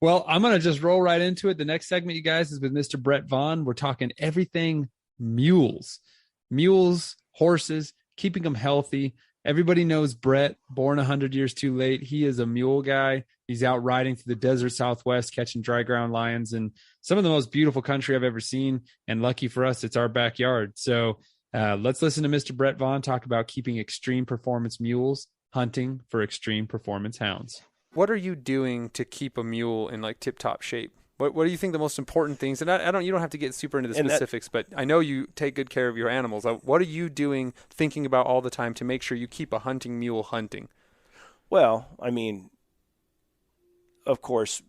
Well, I'm going to just roll right into it. The next segment, you guys, is with Mr. Brett Vaughn. We're talking everything mules, horses, keeping them healthy. Everybody knows Brett, born 100 years too late. He is a mule guy. He's out riding through the desert Southwest, catching dry ground lions in some of the most beautiful country I've ever seen. And lucky for us, it's our backyard. So let's listen to Mr. Brett Vaughn talk about keeping extreme performance mules, hunting for extreme performance hounds. What are you doing to keep a mule in like tip-top shape? What do you think the most important things? And you don't have to get super into the specifics, but I know you take good care of your animals. What are you doing, thinking about all the time to make sure you keep a hunting mule hunting? Well, I mean, of course,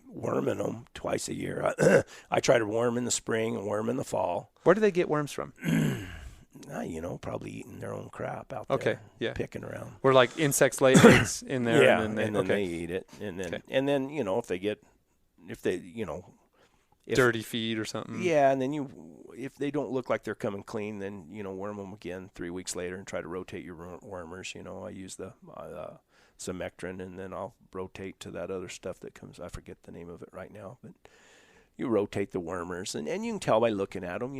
worming them twice a year. I try to worm in the spring and worm in the fall. Where do they get worms from? Probably eating their own crap out there, picking around. Where like insects lay eggs in there, yeah, and then they eat it, and then if dirty feed or something. Yeah, and then if they don't look like they're coming clean, then worm them again 3 weeks later and try to rotate your wormers. I use the Xtreme, and then I'll rotate to that other stuff that comes. I forget the name of it right now, but. You rotate the wormers, and you can tell by looking at them.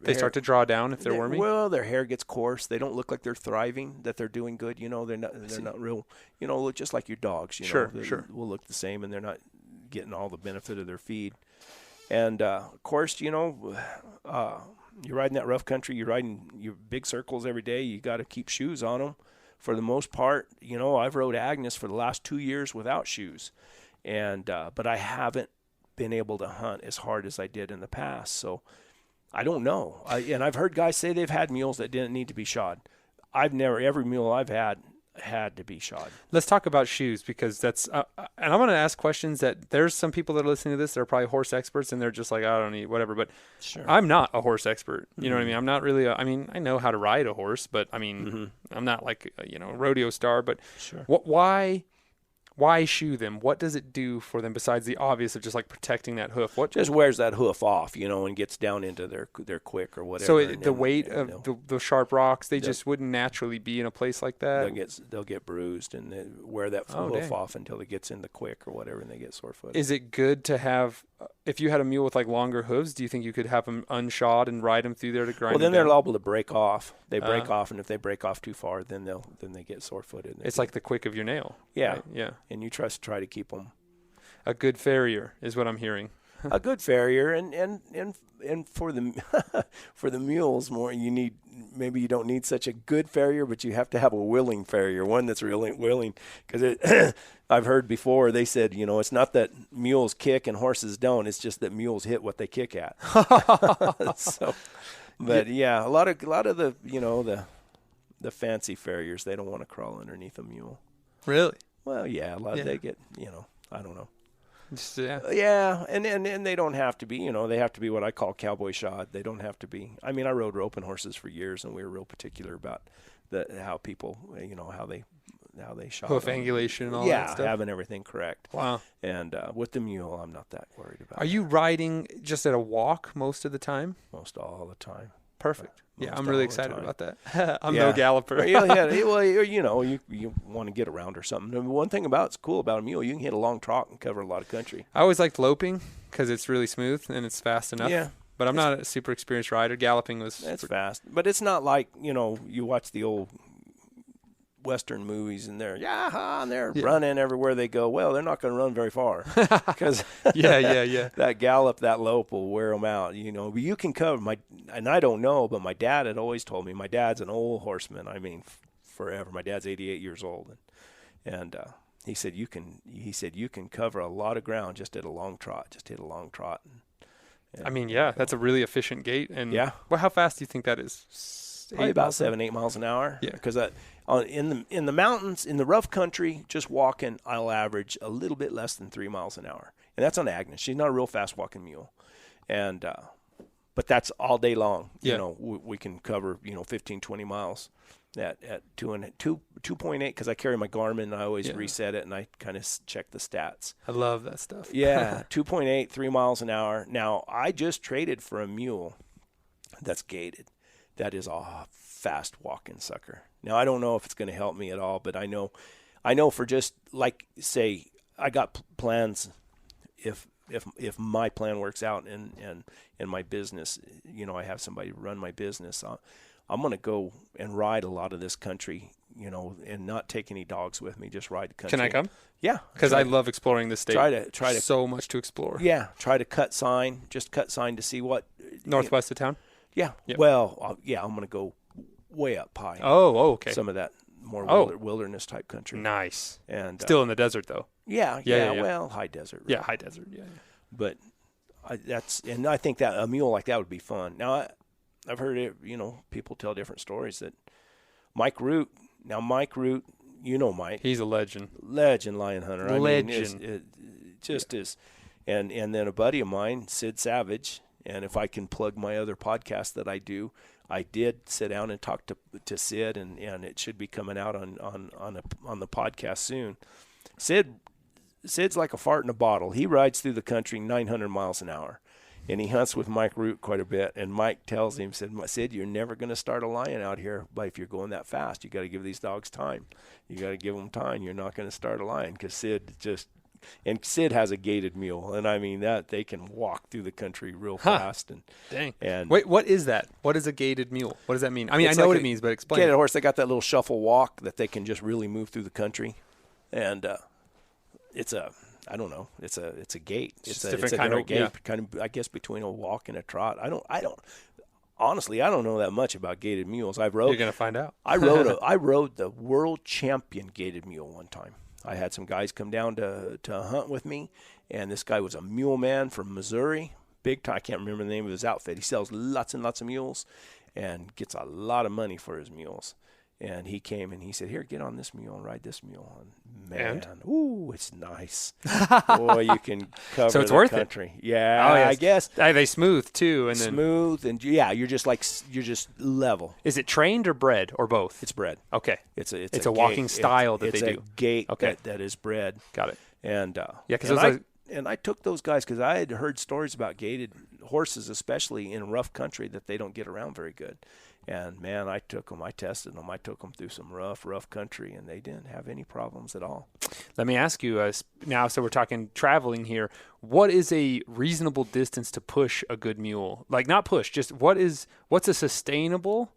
They start to draw down if they're wormy. Well, their hair gets coarse. They don't look like they're thriving, that they're doing good. They're not real. Look just like your dogs. Sure. Will look the same, and they're not getting all the benefit of their feed. And of course, you're riding that rough country. You're riding your big circles every day. You got to keep shoes on them. For the most part, I've rode Agnes for the last 2 years without shoes, and but I haven't been able to hunt as hard as I did in the past. So I don't know. I've heard guys say they've had mules that didn't need to be shod. Every mule I've had to be shod. Let's talk about shoes, because that's, and I'm going to ask questions that there's some people that are listening to this, they're probably horse experts and they're just like, I don't need whatever, but sure. I'm not a horse expert. You know what I mean? I'm not really, I know how to ride a horse, but I'm not like, a rodeo star, but sure. Why shoe them? What does it do for them besides the obvious of just like protecting that hoof? What just wears that hoof off, and gets down into their quick or whatever. So the weight of the sharp rocks, they just wouldn't naturally be in a place like that. They'll get bruised, and they wear that hoof off until it gets in the quick or whatever, and they get sore footed. Is it good to have? If you had a mule with like longer hooves, do you think you could have them unshod and ride them through there to grind? Well, then they're liable to break off. They break off, and if they break off too far, then they get sore footed. It's like the quick of your nail. Yeah, right? Yeah. And you try to keep them. A good farrier is what I'm hearing. A good farrier, and for the mules, maybe you don't need such a good farrier, but you have to have a willing farrier, one that's really willing, because I've heard before they said, it's not that mules kick and horses don't, it's just that mules hit what they kick at. So, but yeah, a lot of the the fancy farriers, they don't want to crawl underneath a mule. Really? Well, yeah, they get, I don't know. Yeah, and they don't have to be, they have to be what I call cowboy shod. They don't have to be. I mean, I rode roping horses for years, and we were real particular about how people, how they shod. Hoof angulation and all that stuff. Yeah, having everything correct. Wow. And with the mule, I'm not that worried about. Are you riding just at a walk most of the time? Most all the time. Perfect. Yeah, I'm really excited about that. I'm no galloper. Yeah. Well, you want to get around or something. And one thing it's cool about a mule, you can hit a long trot and cover a lot of country. I always liked loping because it's really smooth and it's fast enough. Yeah. But I'm not a super experienced rider. Galloping It's fast. But it's not like, you watch the old Western movies and they're running everywhere they go. Well, they're not going to run very far because that gallop, that lope will wear them out. But you can cover and I don't know, but my dad had always told me. My dad's an old horseman. I mean, forever. My dad's 88 years old, and he said you can cover a lot of ground just at a long trot. Just hit a long trot. And that's a really efficient gait. And yeah. Well, how fast do you think that is? Probably about 7-8 miles an hour. Yeah. Because in the mountains, in the rough country, just walking, I'll average a little bit less than 3 miles an hour. And that's on Agnes. She's not a real fast walking mule. And but that's all day long. Yeah. We can cover, 15, 20 miles at 2.8 because I carry my Garmin and I always reset it and I kind of check the stats. I love that stuff. Yeah, 2.8, 3 miles an hour. Now, I just traded for a mule that's gated. That is a fast walking sucker. Now, I don't know if it's going to help me at all, but I know I know for just like say I got plans if my plan works out and my business, you know, I have somebody run my business, I'm going to go and ride a lot of this country, you know, and not take any dogs with me, just ride the country. Can I come? Yeah. Because I love exploring this state. Try to so much to explore. Yeah. Try to cut sign to see what. Northwest of town? Yeah. Yep. Well, I'm going to go way up high. Oh, okay. Some of that more wilderness type country. Nice. And still in the desert though. Yeah. Well, high desert. Really. Yeah, high desert. Yeah. But I think that a mule like that would be fun. Now I've heard it, you know, people tell different stories that Mike Root, you know Mike. He's a legend. Legend lion hunter. Legend. I mean, it just is. And then a buddy of mine, Sid Savage, and if I can plug my other podcast that I do, I did sit down and talk to Sid, and it should be coming out on the podcast soon. Sid's like a fart in a bottle. He rides through the country 900 miles an hour, and he hunts with Mike Root quite a bit. And Mike tells him, Sid, you're never going to start a lion out here, but if you're going that fast, you got to give these dogs time. You got to give them time. You're not going to start a lion because Sid has a gated mule, and I mean that they can walk through the country real fast. And dang. And wait, what is that? What is a gated mule? What does that mean? I mean, I know what it means, but explain. Gated horse, they got that little shuffle walk that they can just really move through the country, and it's a gait. It's a different kind of gait, kind of I guess between a walk and a trot. Honestly, I don't know that much about gated mules. You're gonna find out. I rode the world champion gated mule one time. I had some guys come down to hunt with me, and this guy was a mule man from Missouri, big time. I can't remember the name of his outfit. He sells lots and lots of mules and gets a lot of money for his mules. And he came and he said, here, get on this mule and ride this mule. And man, ooh, it's nice. Boy, you can cover so it's the worth country. It. Yeah, yes. I guess. Are they smooth too? And smooth, and you're just level. Is it trained or bred or both? It's bred. Okay. It's a walking style that they do. It's a gait that is bred. Got it. And and I took those guys because I had heard stories about gated horses, especially in rough country, that they don't get around very good. And, man, I took them. I tested them. I took them through some rough country, and they didn't have any problems at all. Let me ask you now, so we're talking traveling here, what is a reasonable distance to push a good mule? Like, not push, just what's a sustainable,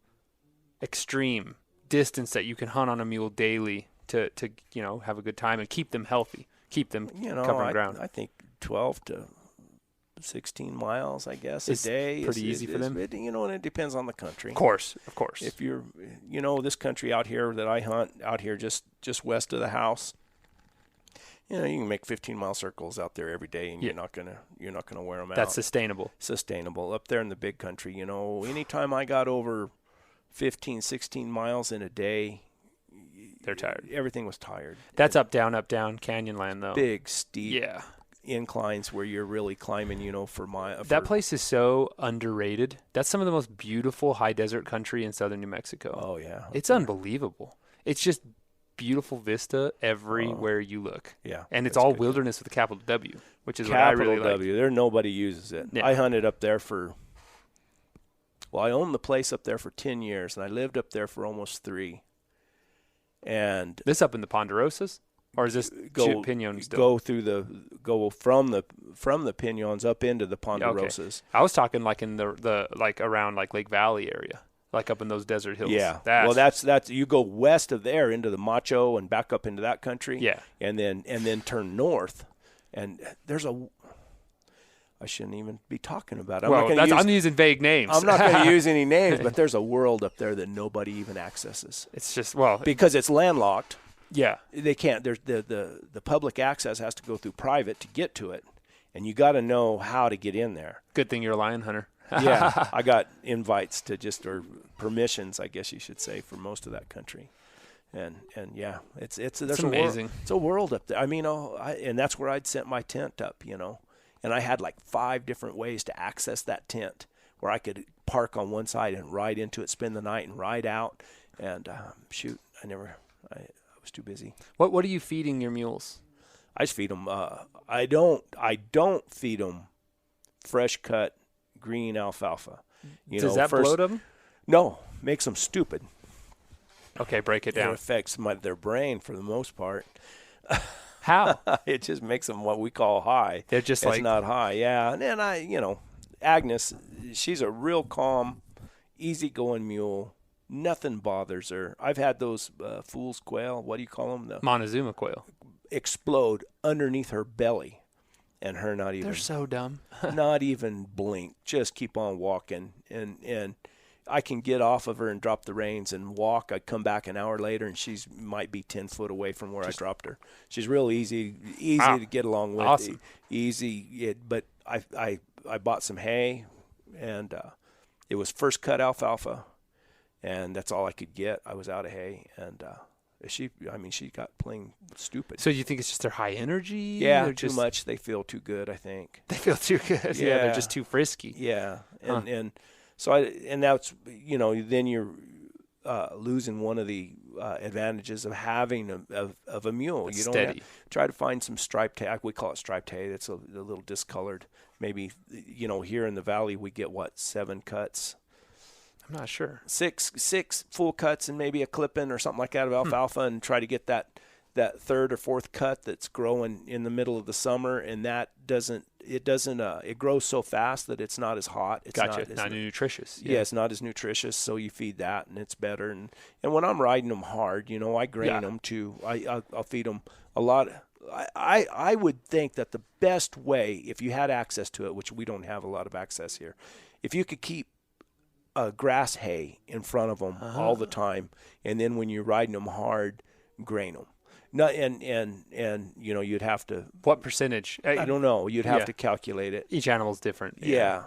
extreme distance that you can hunt on a mule daily to have a good time and keep them healthy, keep them covering ground? I think 12 to 16 miles, I guess, a day. Pretty easy for them. And it depends on the country. Of course. If you're, this country out here that I hunt out here just west of the house, you can make 15-mile circles out there every day, and you're not gonna wear them out. That's sustainable. Up there in the big country, anytime I got over 15, 16 miles in a day, they're tired. Everything was tired. That's up, down, canyon land, though. Big, steep. Yeah. Inclines where you're really climbing, for that place is so underrated. That's some of the most beautiful high desert country in southern New Mexico. Oh yeah, it's unbelievable. It's just beautiful vista everywhere you look. Yeah, and it's all wilderness with a capital W, which is what I really like. There nobody uses it. Yeah. I hunted up there I owned the place up there for 10 years, and I lived up there for almost 3. And this up in the Ponderosas. Or is this Pinon still? Go from the Pinons up into the Ponderosas. Okay. I was talking like in the around like Lake Valley area, like up in those desert hills. Yeah. That's you go west of there into the Macho and back up into that country. Yeah. And then turn north, and there's I shouldn't even be talking about it. I'm using vague names. I'm not going to use any names, but there's a world up there that nobody even accesses. It's just because it's landlocked. Yeah, they can't. There's the public access has to go through private to get to it, and you got to know how to get in there. Good thing you're a lion hunter. Yeah, I got invites or permissions, I guess you should say, for most of that country, and yeah, it's amazing. It's a world up there. I mean, and that's where I'd set my tent up, and I had like 5 different ways to access that tent, where I could park on one side and ride into it, spend the night, and ride out, and I was too busy. What are you feeding your mules? I just feed them. I don't feed them fresh cut green alfalfa. Does that bloat them? No, makes them stupid. Okay, break it It down. affects their brain for the most part. How? It just makes them what we call high. They're just it's like not high, yeah. And then Agnes, she's a real calm, easygoing mule. Nothing bothers her. I've had those fool's quail. What do you call them? The Montezuma quail. explode underneath her belly, and her not even. They're so dumb. Not even blink. Just keep on walking, and I can get off of her and drop the reins and walk. I come back an hour later, and she's might be 10 foot away from where I dropped her. She's real easy Wow. to get along with. Awesome. Easy. But I bought some hay, and it was first cut alfalfa, and that's all I could get. I was out of hay, and she got plain stupid. So you think it's just their high energy? Yeah, They're too just, much. They feel too good, I think. They feel too good. Yeah, they're just too frisky. Yeah, Huh. and so that's then you're losing one of the advantages of having a mule. It's You don't steady. try to find some striped hay. We call it striped hay. It's a little discolored. Maybe here in the valley we get 7 cuts. I'm not sure. Six full cuts and maybe a clipping or something like that of alfalfa, and try to get that third or fourth cut that's growing in the middle of the summer, and that it grows so fast that it's not as hot. It's Gotcha. Not nutritious. Yeah, it's not as nutritious, so you feed that, and it's better. And when I'm riding them hard, I grain them too. I'll feed them a lot. I would think that the best way, if you had access to it, which we don't have a lot of access here, if you could keep grass hay in front of them all the time, and then when you're riding them hard, grain them. No, and you'd have to. What percentage? I don't know. You'd have to calculate it. Each animal's different. Yeah,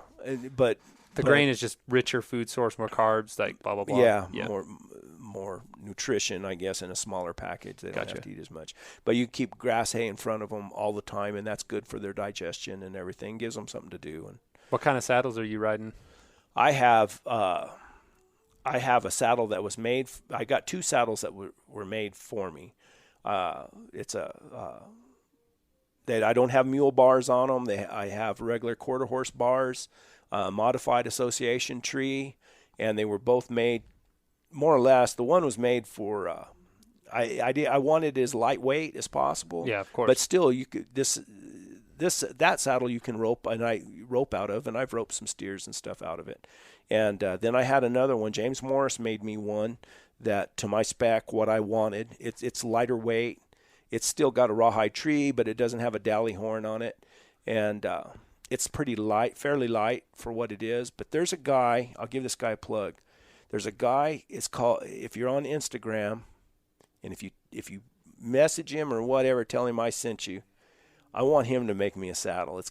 but the grain is just richer food source, more carbs, like blah blah blah. Yeah. More nutrition, I guess, in a smaller package. They don't have to eat as much. But you keep grass hay in front of them all the time, and that's good for their digestion and everything. Gives them something to do. And what kind of saddles are you riding? I have a saddle that was made. I got 2 saddles that were made for me. It's that I don't have mule bars on them. I have regular quarter horse bars, modified association tree, and they were both made more or less. The one was made for. I wanted it as lightweight as possible. Yeah, of course. But still, you could that saddle you can rope, and I rope out of, and I've roped some steers and stuff out of it. And then I had another one. James Morris made me one that to my spec, what I wanted. It's lighter weight. It's still got a rawhide tree, but it doesn't have a dally horn on it, and it's pretty light, fairly light for what it is. But there's a guy. I'll give this guy a plug. There's a guy. It's called. If you're on Instagram, and if you message him or whatever, tell him I sent you. I want him to make me a saddle. It's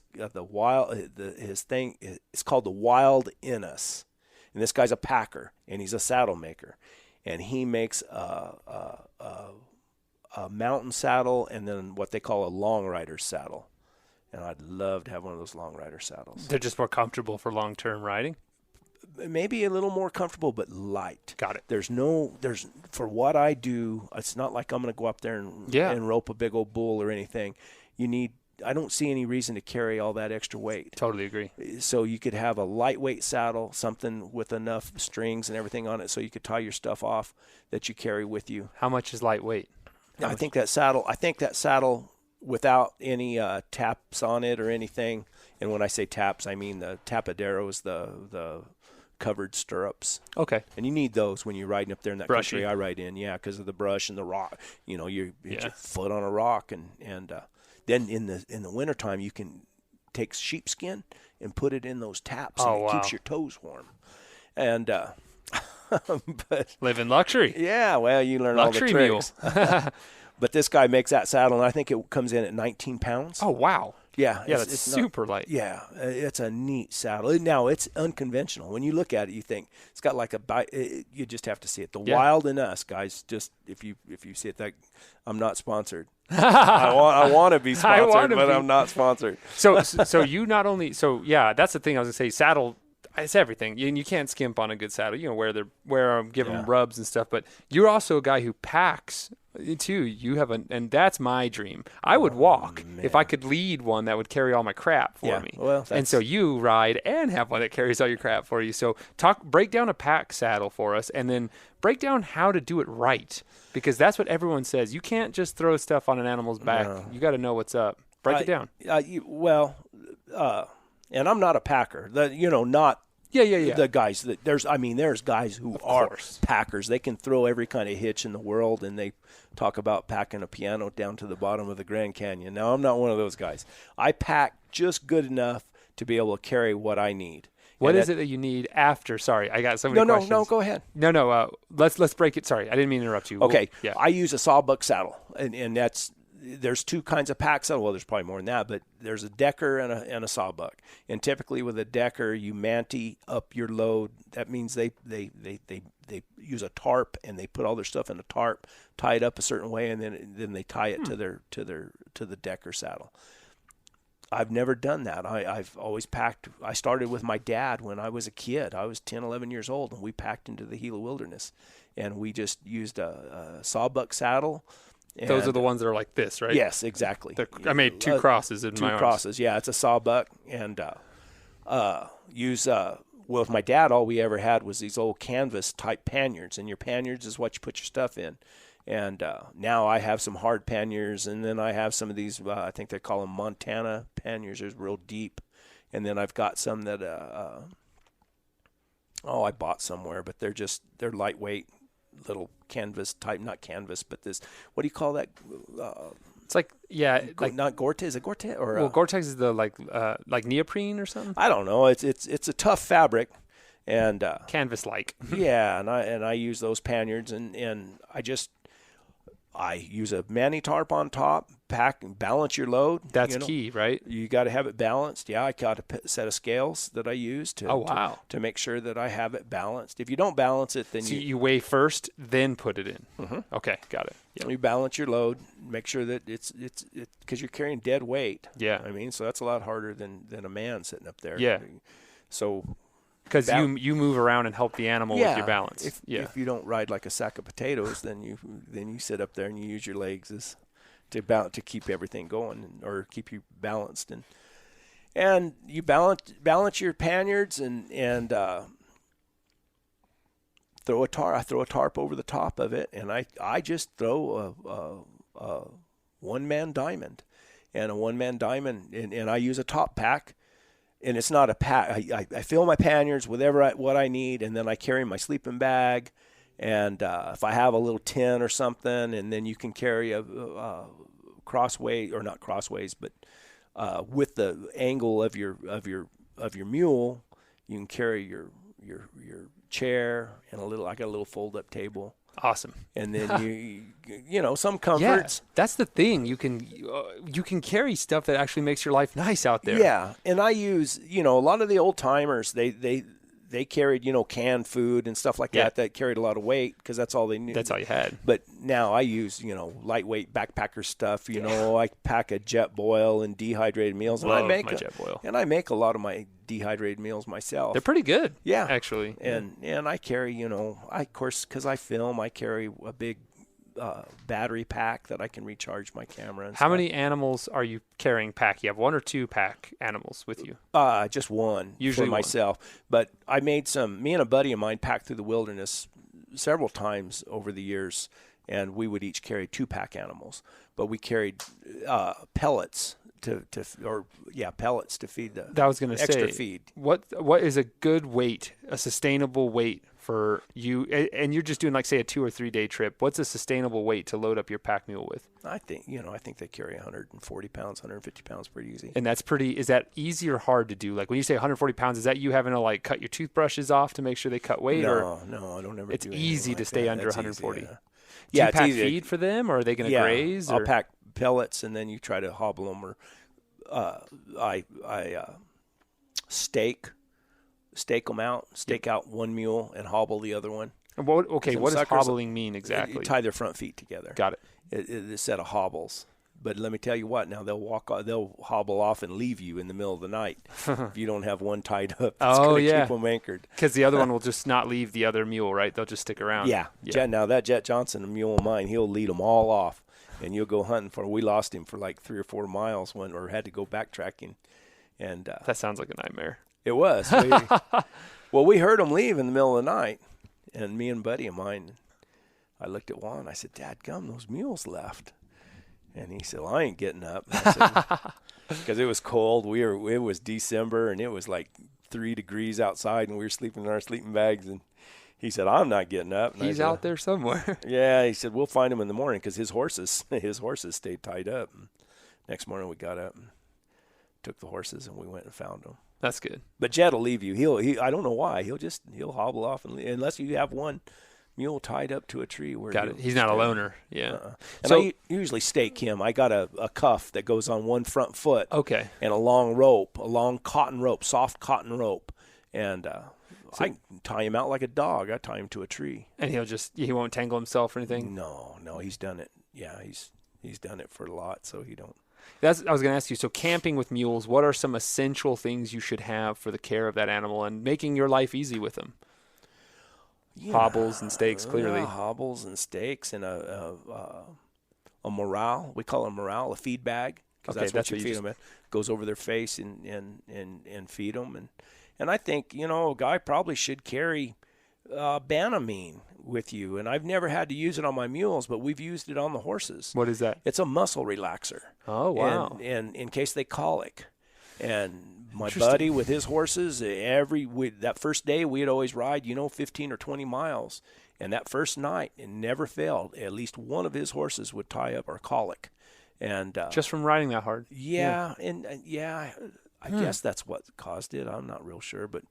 his thing. It's called the Wild in Us, and this guy's a packer and he's a saddle maker, and he makes a mountain saddle and then what they call a long rider saddle. And I'd love to have one of those long rider saddles. They're just more comfortable for long-term riding. Maybe a little more comfortable, but light. Got it. There's for what I do, it's not like I'm going to go up there and rope a big old bull or anything. I don't see any reason to carry all that extra weight. Totally agree. So you could have a lightweight saddle, something with enough strings and everything on it so you could tie your stuff off that you carry with you. How much is lightweight? I think that saddle without any taps on it or anything, and when I say taps, I mean the tapaderos, the covered stirrups. Okay. And you need those when you're riding up there in that Brushy. country I ride in, because of the brush and the rock. You hit your foot on a rock, and then in the wintertime you can take sheepskin and put it in those taps, and it keeps your toes warm. And but live in luxury. Yeah, well, you learn luxury all the tricks. But this guy makes that saddle, and I think it comes in at 19 pounds. Oh, wow. Yeah. It's super light. Yeah, it's a neat saddle. Now, it's unconventional. When you look at it, you think it's got like you just have to see it. The Wild in Us, guys, just if you see it, I'm not sponsored. I want to be sponsored, but I'm not sponsored. So you not only – that's the thing I was going to say. Saddle – It's everything. You can't skimp on a good saddle. Wear them, give them rubs and stuff. But you're also a guy who packs too. You have and that's my dream. I would walk if I could lead one that would carry all my crap for me. Well, and so you ride and have one that carries all your crap for you. So break down a pack saddle for us, and then break down how to do it right, because that's what everyone says. You can't just throw stuff on an animal's back. No. You got to know what's up. Break it down. And I'm not a packer. Not. Yeah. The guys that there's guys who are packers. They can throw every kind of hitch in the world, and they talk about packing a piano down to the bottom of the Grand Canyon. Now, I'm not one of those guys. I pack just good enough to be able to carry what I need. What is it that you need after? Sorry, I got so many questions. No, go ahead. No, let's break it. Sorry, I didn't mean to interrupt you. Okay, I use a sawbuck saddle, and there's two kinds of pack saddle. Well, there's probably more than that, but there's a decker and a sawbuck. And typically with a decker, you manty up your load. That means they use a tarp, and they put all their stuff in a tarp, tie it up a certain way, and then they tie it to the decker saddle. I've never done that. I've always packed. I started with my dad when I was a kid. I was 10, 11 years old, and we packed into the Gila Wilderness, and we just used a sawbuck saddle. Those are the ones that are like this, right? Yes, exactly. I made two crosses in my arms. 2 crosses, yeah. It's a sawbuck, and with my dad, all we ever had was these old canvas type panniers, and your panniers is what you put your stuff in. And now I have some hard panniers, and then I have some of these, I think they call them Montana panniers. They're real deep. And then I've got some that, I bought somewhere, but they're lightweight, little canvas type, not canvas, but this, what do you call that? It's like not Gore-Tex. Is it Gore-Tex? Well, Gore-Tex is the like neoprenine or something. I don't know. It's a tough fabric, and canvas-like. Yeah, and I use those panniers, and I use a manny tarp on top, pack and balance your load. That's key, right? You got to have it balanced. Yeah, I got a set of scales that I use to make sure that I have it balanced. If you don't balance it, then you weigh first, then put it in. Mm-hmm. Okay, got it. Yep. You balance your load, make sure that it's because you're carrying dead weight. Yeah, I mean, so that's a lot harder than a man sitting up there. Yeah. So. Because you move around and help the animal with your balance. If you don't ride like a sack of potatoes, then you sit up there and you use your legs to keep everything going or keep you balanced, and you balance your panniers and throw a tarp. I throw a tarp over the top of it, and I just throw a one-man diamond, and I use a top pack. And it's not a pack. I fill my panniers with what I need, and then I carry my sleeping bag. And if I have a little tin or something, and then you can carry a crossway, or not crossways, but with the angle of your mule, you can carry your chair and I got a little fold-up table. Awesome. And then some comforts. Yeah, that's the thing. You can carry stuff that actually makes your life nice out there. Yeah, and I use a lot of the old timers. They carried canned food and stuff like that carried a lot of weight because that's all they knew. That's all you had. But now I use lightweight backpacker stuff. I pack a jet boil and dehydrated meals. Love my jet boil. And I make a lot of my dehydrated meals myself. They're pretty good. Yeah, actually. And I carry of course because I film, I carry a big battery pack that I can recharge my camera. How many animals are you carrying pack? You have 1 or 2 pack animals with you? Just one. Usually for myself. But I made me and a buddy of mine packed through the wilderness several times over the years, and we would each carry 2 pack animals. But we carried pellets pellets to feed the that was going to extra say, feed. What is a good weight, a sustainable weight for you? And you're just doing say a 2 or 3 day trip. What's a sustainable weight to load up your pack mule with? I think they carry 140 pounds, 150 pounds pretty easy. And that's is that easy or hard to do? Like when you say 140 pounds, is that you having to cut your toothbrushes off to make sure they cut weight? No, I don't ever. It's do easy to stay under 140. Easy, Do you pack feed for them, or are they going to graze? I'll pack pellets, and then you try to hobble them, or I stake them out, out one mule and hobble the other one. What does hobbling mean exactly? You tie their front feet together. Got it. It's a set of hobbles But let me tell you what, now they'll hobble off and leave you in the middle of the night if you don't have one tied up. It's going to keep them anchored. Because the other one will just not leave the other mule, right? They'll just stick around. Yeah. Now that Jet Johnson, a mule of mine, he'll lead them all off, and you'll go hunting for. We lost him for like 3 or 4 miles or had to go backtracking, and that sounds like a nightmare. It was. Well, we heard him leave in the middle of the night, and me and a buddy of mine, I looked at Juan. I said, "Dad, gum, those mules left." And he said, "Well, I ain't getting up." Because it was cold. It was December, and it was like 3 degrees outside, and we were sleeping in our sleeping bags. And he said, "I'm not getting up." And He's out there somewhere. Yeah, he said, "We'll find him in the morning," because his horses stayed tied up. And next morning we got up and took the horses, and we went and found them. That's good. But Jed will leave you. I don't know why. He'll hobble off unless you have one mule tied up to a tree. Got it. He's not a loner. Yeah. And I usually stake him. I got a cuff that goes on one front foot. Okay. And a long cotton rope, soft cotton rope. And I tie him out like a dog. I tie him to a tree. And he won't tangle himself or anything? No, he's done it. Yeah, he's done it for a lot, so he don't. I was going to ask you, so camping with mules, what are some essential things you should have for the care of that animal and making your life easy with them? Yeah, hobbles and stakes, clearly. Yeah, hobbles and stakes and a morale. We call it a morale, a feed bag, because that's what you feed them. It goes over their face and feed them. And I think, a guy probably should carry Banamine with you. And I've never had to use it on my mules, but we've used it on the horses. What is that? It's a muscle relaxer. Oh, wow. And in case they colic. And my buddy with his horses, that first day we'd always ride, 15 or 20 miles. And that first night, it never failed. At least one of his horses would tie up or colic. And just from riding that hard? Yeah. I guess that's what caused it. I'm not real sure. But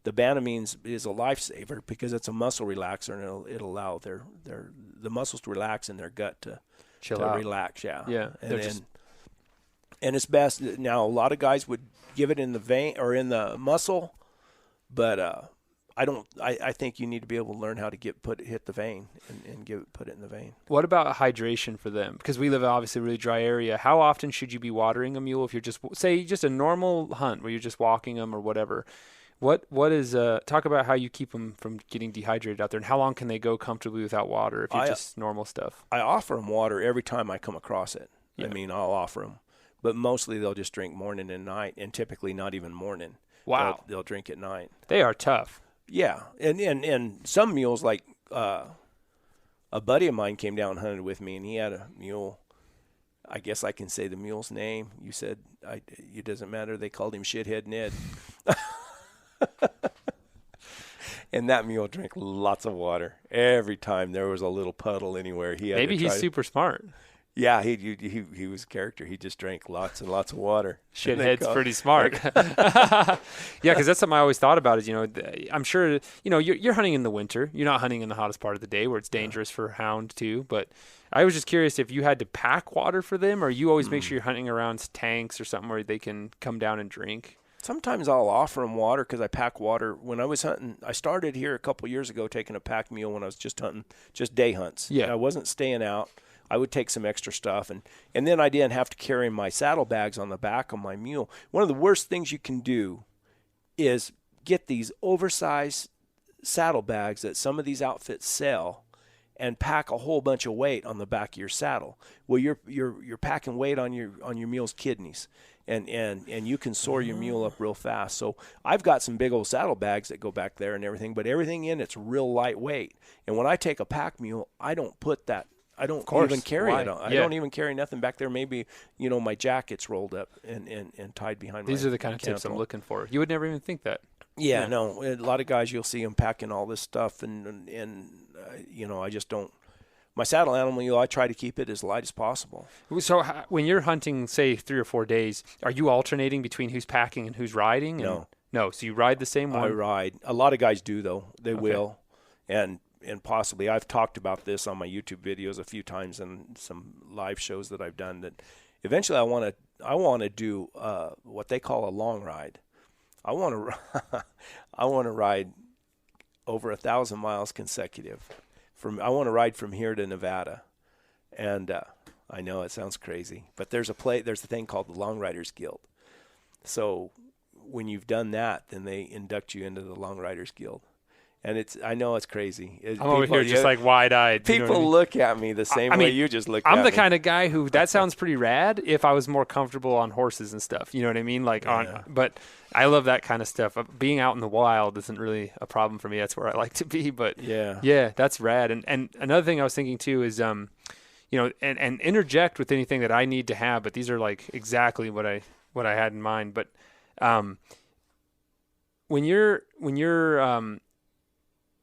the Banamine is a lifesaver because it's a muscle relaxer, and it'll allow the muscles to relax in their gut to chill out. Relax. Yeah. Yeah. And it's best. Now, a lot of guys would give it in the vein or in the muscle, but I don't. I think you need to be able to learn how to hit the vein and put it in the vein. What about hydration for them? Because we live in obviously a really dry area. How often should you be watering a mule if you're just a normal hunt where you're just walking them or whatever? What is talk about how you keep them from getting dehydrated out there, and how long can they go comfortably without water if you're just normal stuff? I offer them water every time I come across it. Yeah. I'll offer them. But mostly they'll just drink morning and night, and typically not even morning. Wow. They'll drink at night. They are tough. Yeah. And some mules, like a buddy of mine came down and hunted with me, and he had a mule. I guess I can say the mule's name. You said it doesn't matter. They called him Shithead Ned. And that mule drank lots of water. Every time there was a little puddle anywhere, maybe he's super smart. Yeah, he was a character. He just drank lots and lots of water. Shithead's pretty smart. Yeah, because that's something I always thought about is, I'm sure, you're hunting in the winter. You're not hunting in the hottest part of the day where it's dangerous for hound too. But I was just curious if you had to pack water for them, or you always make sure you're hunting around tanks or something where they can come down and drink. Sometimes I'll offer them water because I pack water. When I was hunting, I started here a couple years ago taking a pack mule when I was just hunting, just day hunts. Yeah. I wasn't staying out. I would take some extra stuff, and then I didn't have to carry my saddlebags on the back of my mule. One of the worst things you can do is get these oversized saddlebags that some of these outfits sell and pack a whole bunch of weight on the back of your saddle. Well, you're packing weight on your mule's kidneys, and you can soar your mule up real fast. So I've got some big old saddlebags that go back there and everything, but everything in it's real lightweight. And when I take a pack mule, I don't put that. I don't even carry it. I don't even carry nothing back there. Maybe, my jacket's rolled up and tied behind These are the kind of tips I'm looking for. You would never even think that. Yeah, no. A lot of guys, you'll see them packing all this stuff, and I just don't. My saddle animal, I try to keep it as light as possible. So when you're hunting, say, 3 or 4 days, are you alternating between who's packing and who's riding? No. So you ride the same one? I ride. A lot of guys do, though. They will. And possibly, I've talked about this on my YouTube videos a few times and some live shows that I've done, that eventually I want to do what they call a long ride. I want to ride over 1,000 miles consecutive. I want to ride from here to Nevada, and I know it sounds crazy, but there's a thing called the Long Riders Guild. So when you've done that, then they induct you into the Long Riders Guild. And I know it's crazy. I'm over here just like wide-eyed. People you know look at me the same way you just look at me. I'm the kind of guy who, that sounds pretty rad if I was more comfortable on horses and stuff. You know what I mean? But I love that kind of stuff. Being out in the wild isn't really a problem for me. That's where I like to be. But yeah, that's rad. And another thing I was thinking too is, and interject with anything that I need to have, but these are like exactly what I had in mind. But when you're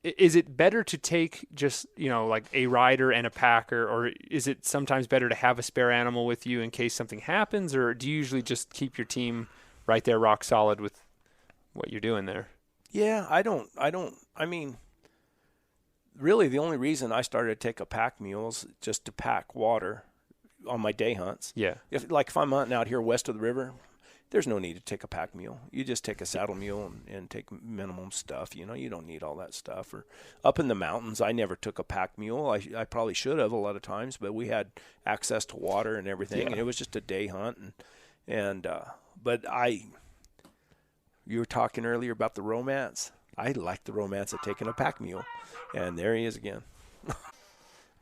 is it better to take just, like a rider and a packer, or is it sometimes better to have a spare animal with you in case something happens, or do you usually just keep your team right there rock solid with what you're doing there? Yeah, I mean, really the only reason I started to take a pack mule is just to pack water on my day hunts. Yeah. If I'm hunting out here west of the river, there's no need to take a pack mule. You just take a saddle mule and take minimum stuff. You don't need all that stuff. Or up in the mountains, I never took a pack mule. I probably should have a lot of times, but we had access to water and everything, and it was just a day hunt. You were talking earlier about the romance. I like the romance of taking a pack mule, and there he is again.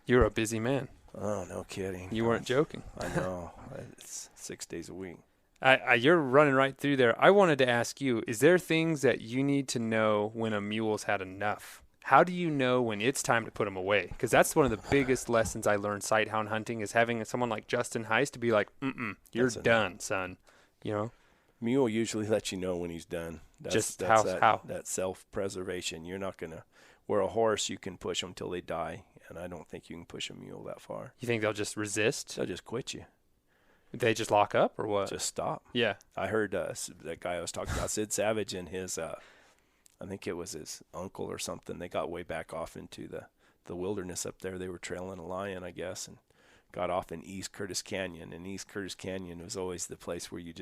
You're a busy man. Oh, no kidding. You weren't joking. I know. It's 6 days a week. You're running right through there. I wanted to ask you, is there things that you need to know when a mule's had enough? How do you know when it's time to put him away? Because that's one of the biggest lessons I learned sighthound hunting, is having someone like Justin Heist to be like, you're done, son. Mule usually lets you know when he's done. That's how? That self-preservation. You're not going to, where a horse, you can push them till they die, and I don't think you can push a mule that far. You think they'll just resist? They'll just quit you. They just lock up or what? Just stop. Yeah. I heard that guy I was talking about, Sid Savage, and his, I think it was his uncle or something. They got way back off into the wilderness up there. They were trailing a lion, I guess, and got off in East Curtis Canyon. And East Curtis Canyon was always the place where you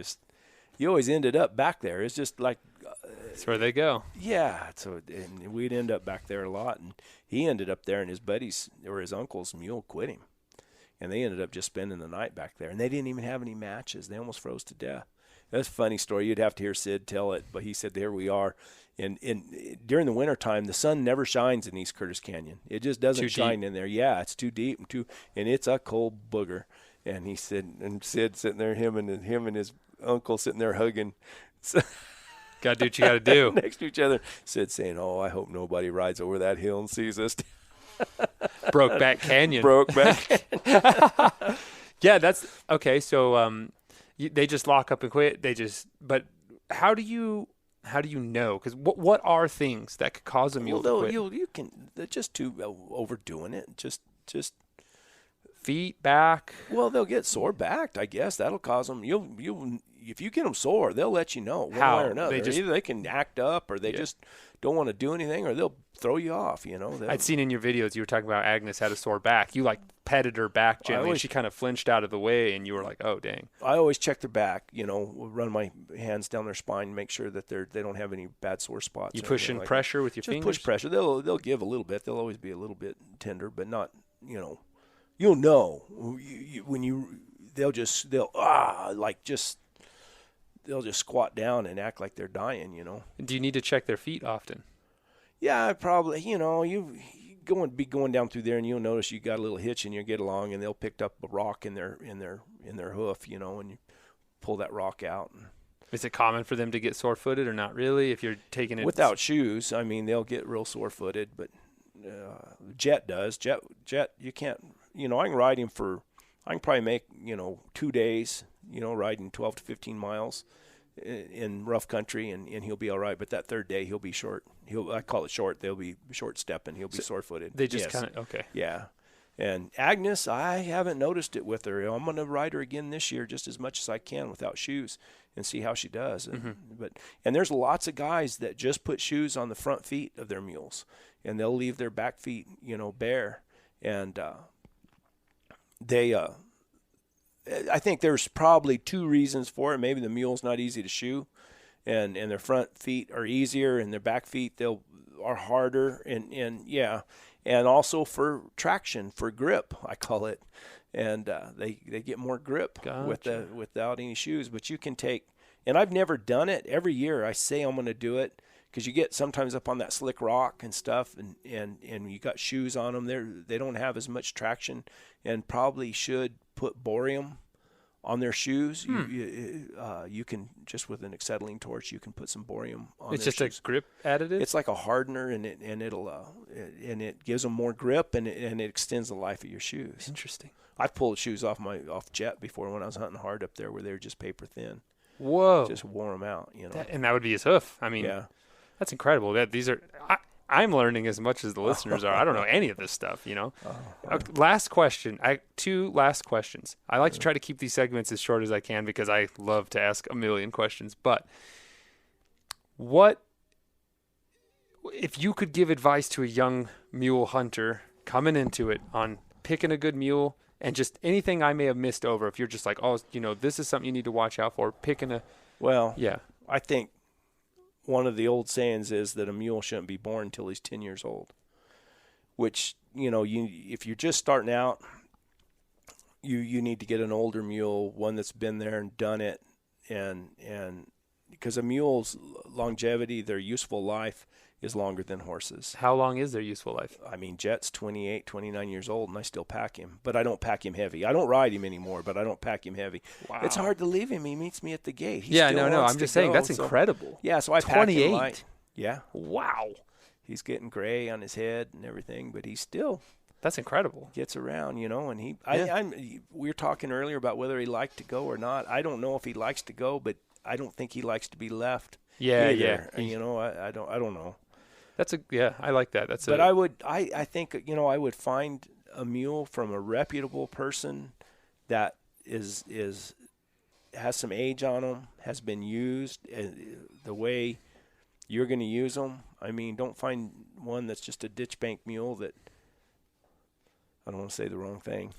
always ended up back there. It's just like that's where they go. Yeah. So and we'd end up back there a lot. And he ended up there, and his buddies or his uncle's mule quit him. And they ended up just spending the night back there. And they didn't even have any matches. They almost froze to death. That's a funny story. You'd have to hear Sid tell it. But he said, there we are. And during the wintertime, the sun never shines in East Curtis Canyon. It just doesn't shine in there. Yeah, it's too deep and it's a cold booger. And he said, and Sid sitting there, him and his uncle sitting there hugging. Got to do what you got to do. Next to each other. Sid saying, oh, I hope nobody rides over that hill and sees us. Brokeback Canyon. Yeah, that's okay. So they just lock up and quit. But how do you know? Because what are things that could cause a mule to quit? You can, they're just too overdoing it. Just feet, back. Well, they'll get sore backed. I guess that'll cause them. If you get them sore, they'll let you know one way or another. Either they can act up, or they just don't want to do anything, or they'll throw you off. I'd seen in your videos you were talking about Agnes had a sore back. You petted her back gently, and she kind of flinched out of the way, and you were like, "Oh, dang!" I always check their back. Run my hands down their spine, make sure that they don't have any bad sore spots. You push in pressure with your fingers. Just push pressure. They'll give a little bit. They'll always be a little bit tender, but not. You'll know when they'll just squat down and act like they're dying. Do you need to check their feet often? Yeah, probably. You be going down through there, and you'll notice you got a little hitch, and you get along, and they'll pick up a rock in their hoof, and you pull that rock out. Is it common for them to get sore-footed, or not really? If you're taking it without shoes, I mean, they'll get real sore-footed, but Jet does. Jet, you can't. I can ride him I can probably make 2 days. Riding 12 to 15 miles in rough country, and he'll be all right. But that third day, he'll be short. I call it short. They'll be short stepping. He'll be sore-footed. They just kind of, okay. Yeah. And Agnes, I haven't noticed it with her. I'm going to ride her again this year just as much as I can without shoes and see how she does. And there's lots of guys that just put shoes on the front feet of their mules, and they'll leave their back feet, bare. And I think there's probably 2 reasons for it. Maybe the mule's not easy to shoe, and their front feet are easier, and their back feet are harder, and also for traction, for grip, I call it. and they get more grip Gotcha. without any shoes. But you can take, and I've never done it. Every year I say I'm going to do it, because you get sometimes up on that slick rock and stuff, and you got shoes on them. They don't have as much traction, and probably should put borium on their shoes. You can, just with an acetylene torch, you can put some borium on It's their just shoes. a grip additive? It's like a hardener, and it gives them more grip, and it extends the life of your shoes. Interesting. I've pulled shoes off Jet before when I was hunting hard up there, where they were just paper thin. Whoa. Just wore them out, you know. And that would be his hoof. I mean, Yeah. that's incredible. I'm learning as much as the listeners are. I don't know any of this stuff, you know. Last question. Two last questions. I like to try to keep these segments as short as I can, because I love to ask a million questions. But what, if you could give advice to a young mule hunter coming into it on picking a good mule, and just anything I may have missed over, if you're just like, oh, you know, this is something you need to watch out for, Yeah. I think one of the old sayings is that a mule shouldn't be born until he's 10 years old, which, you know, if you're just starting out, you need to get an older mule, one that's been there and done it, and because a mule's longevity, their useful life, is longer than horses. How long is their useful life? I mean, Jet's 28, 29 years old, and I still pack him. But I don't pack him heavy. I don't ride him anymore, but I don't pack him heavy. Wow. It's hard to leave him. He meets me at the gate. I'm just saying, that's incredible. Yeah, so I pack him 28. light. Yeah. Wow. He's getting gray on his head and everything, but he still That's incredible. gets around, you know. And we were talking earlier about whether he liked to go or not. I don't know if he likes to go, but I don't think he likes to be left. Yeah, either. yeah. You know, I don't know. I like that. I think, you know, I would find a mule from a reputable person that has some age on them, has been used the way you're going to use them. I mean, don't find one that's just a ditch bank mule that, I don't want to say the wrong thing,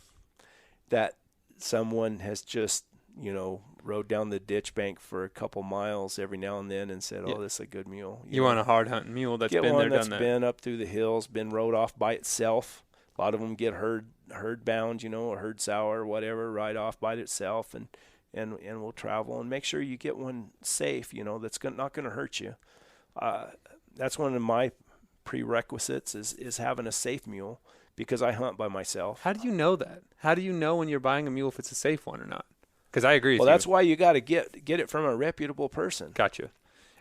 that someone has just, you know, rode down the ditch bank for a couple miles every now and then and said, oh, this is a good mule. You want a hard hunting mule that's been there, done that. Get one that's been up through the hills, been rode off by itself. A lot of them get herd bound, you know, or herd sour or whatever, ride off by itself, and we'll travel. And make sure you get one safe, you know, that's not going to hurt you. That's one of my prerequisites is having a safe mule, because I hunt by myself. How do you know that? How do you know when you're buying a mule if it's a safe one or not? Because I agree with you. Well, that's why you got to get it from a reputable person. Gotcha.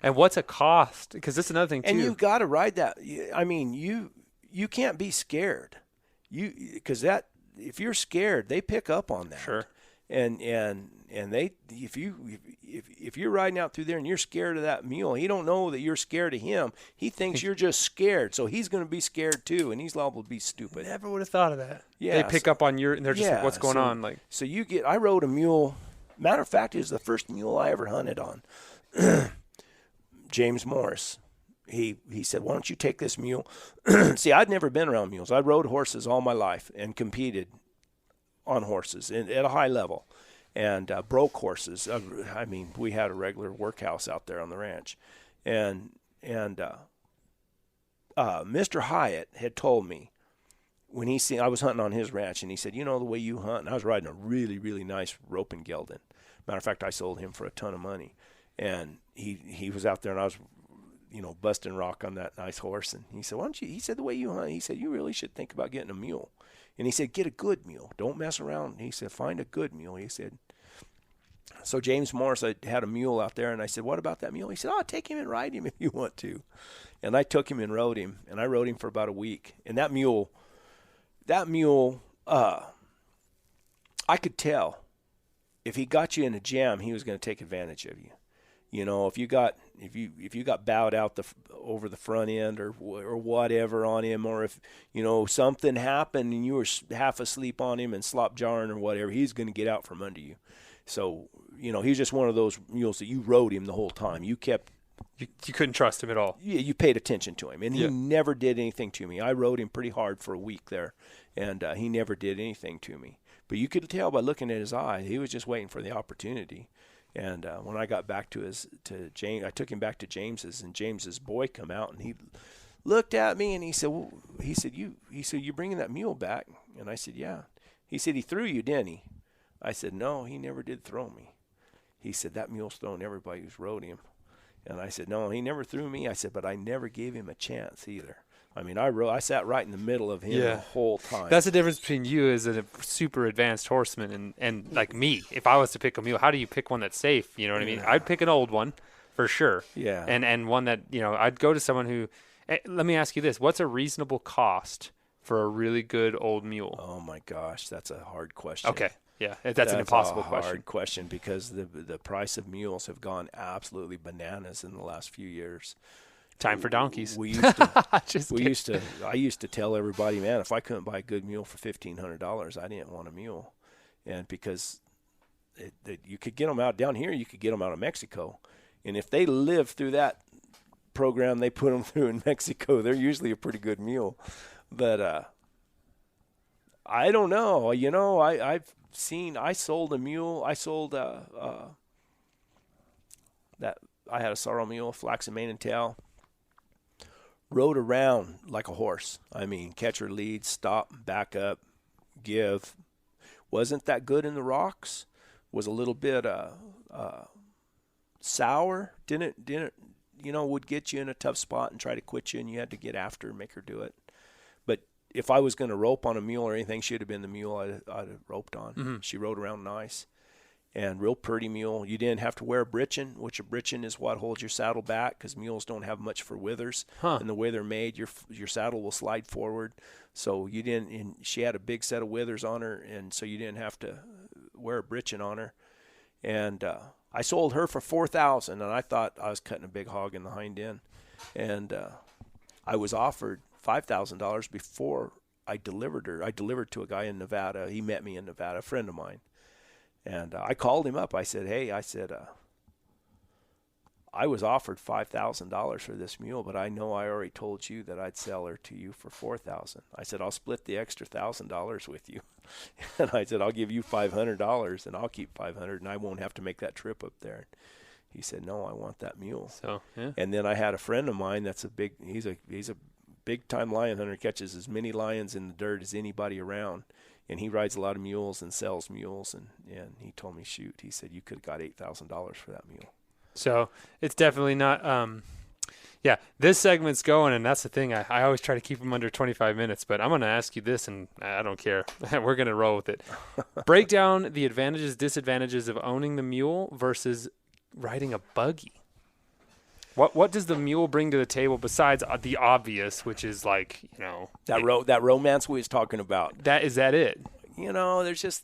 And what's a cost? Because that's another thing, too. And you got to ride that. I mean, you can't be scared. Because if you're scared, they pick up on that. Sure. And they, if you're riding out through there and you're scared of that mule, he don't know that you're scared of him. He thinks you're just scared, so he's going to be scared too, and he's liable to be stupid. Never would have thought of that. Yeah, they pick up on and they're just like, what's going on? Like, so I rode a mule. Matter of fact, it was the first mule I ever hunted on. James Morris. He said, why don't you take this mule? See, I'd never been around mules. I rode horses all my life and competed on horses at a high level, and broke horses. I mean, we had a regular workhouse out there on the ranch, and Mr. Hyatt had told me when I was hunting on his ranch, and he said, you know the way you hunt, and I was riding a really, really nice roping gelding. Matter of fact, I sold him for a ton of money, and he was out there, and I was, you know, busting rock on that nice horse, and he said, why don't you? He said, the way you hunt, he said, you really should think about getting a mule. And he said, get a good mule. Don't mess around. He said, find a good mule. He said, so James Morris, I had a mule out there, and I said, what about that mule? He said, take him and ride him if you want to. And I took him and rode him, and I rode him for about a week. And that mule, I could tell if he got you in a jam, he was going to take advantage of you. You know, if you got bowed out over the front end or whatever on him, or if, you know, something happened and you were half asleep on him and slop jarring or whatever, he's going to get out from under you. So, you know, he's just one of those mules that you rode him the whole time. You couldn't trust him at all. Yeah, you paid attention to him, and he never did anything to me. I rode him pretty hard for a week there, and he never did anything to me. But you could tell by looking at his eye, he was just waiting for the opportunity. And when I got back to James, I took him back to James's, and James's boy come out, and he looked at me and he said, you bringing that mule back? And I said, yeah. He said, he threw you, didn't he? I said, no, he never did throw me. He said, that mule's thrown everybody who's rode him. And I said, no, he never threw me. I said, but I never gave him a chance either. I mean, I sat right in the middle of him the whole time. That's the difference between you as a super advanced horseman and like me. If I was to pick a mule, how do you pick one that's safe? You know what I mean? I'd pick an old one for sure. Yeah. And one that, I'd go to someone who, let me ask you this. What's a reasonable cost for a really good old mule? Oh, my gosh. That's a hard question. Okay. Yeah. That's an impossible question. That's a hard question because the price of mules have gone absolutely bananas in the last few years. Time for donkeys. We used to. I used to tell everybody, man, if I couldn't buy a good mule for $1,500, I didn't want a mule, and because you could get them out down here, you could get them out of Mexico, and if they live through that program they put them through in Mexico, they're usually a pretty good mule. But I don't know. I've seen. I sold a mule. I sold that. I had a sorrel mule, flaxen mane and tail. Rode around like a horse. I mean, catch or lead, stop, back up, give. Wasn't that good in the rocks. Was a little bit sour. Didn't would get you in a tough spot and try to quit you, and you had to get after and make her do it. But if I was going to rope on a mule or anything, she'd have been the mule I'd have roped on. Mm-hmm. She rode around nice. And real pretty mule. You didn't have to wear a britchin, which a britchin is what holds your saddle back because mules don't have much for withers. And the way they're made, your saddle will slide forward. So you didn't. And she had a big set of withers on her, and so you didn't have to wear a britchin on her. And I sold her for $4,000, and I thought I was cutting a big hog in the hind end. And I was offered $5,000 before I delivered her. I delivered to a guy in Nevada. He met me in Nevada, a friend of mine. And I called him up. I said, hey, I was offered $5,000 for this mule, but I know I already told you that I'd sell her to you for $4,000. I said, I'll split the extra $1,000 with you. And I said, I'll give you $500 and I'll keep $500 and I won't have to make that trip up there. He said, no, I want that mule. So, yeah. And then I had a friend of mine that's he's a big time lion hunter, catches as many lions in the dirt as anybody around. And he rides a lot of mules and sells mules. And he told me, shoot, he said, you could have got $8,000 for that mule. So it's definitely not, this segment's going, and that's the thing. I always try to keep them under 25 minutes, but I'm going to ask you this, and I don't care. We're going to roll with it. Break down the advantages, disadvantages of owning the mule versus riding a buggy. What does the mule bring to the table besides the obvious, which is like, that romance we was talking about? Is that it? There's just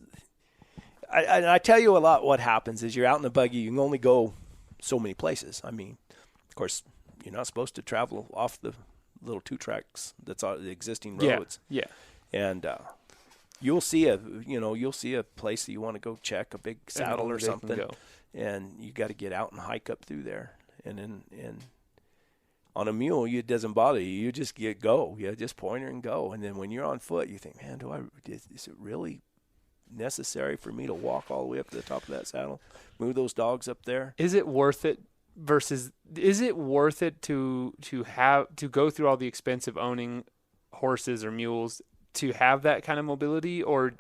I tell you a lot. What happens is you're out in the buggy. You can only go so many places. I mean, of course, you're not supposed to travel off the little 2 tracks that's on the existing roads. Yeah. And you'll see a place that you want to go check, a big saddle or something, and you got to get out and hike up through there. And on a mule, it doesn't bother you. You just go. You just point her and go. And then when you're on foot, you think, man, is it really necessary for me to walk all the way up to the top of that saddle, move those dogs up there? Is it worth it to go through all the expense of owning horses or mules to have that kind of mobility? Or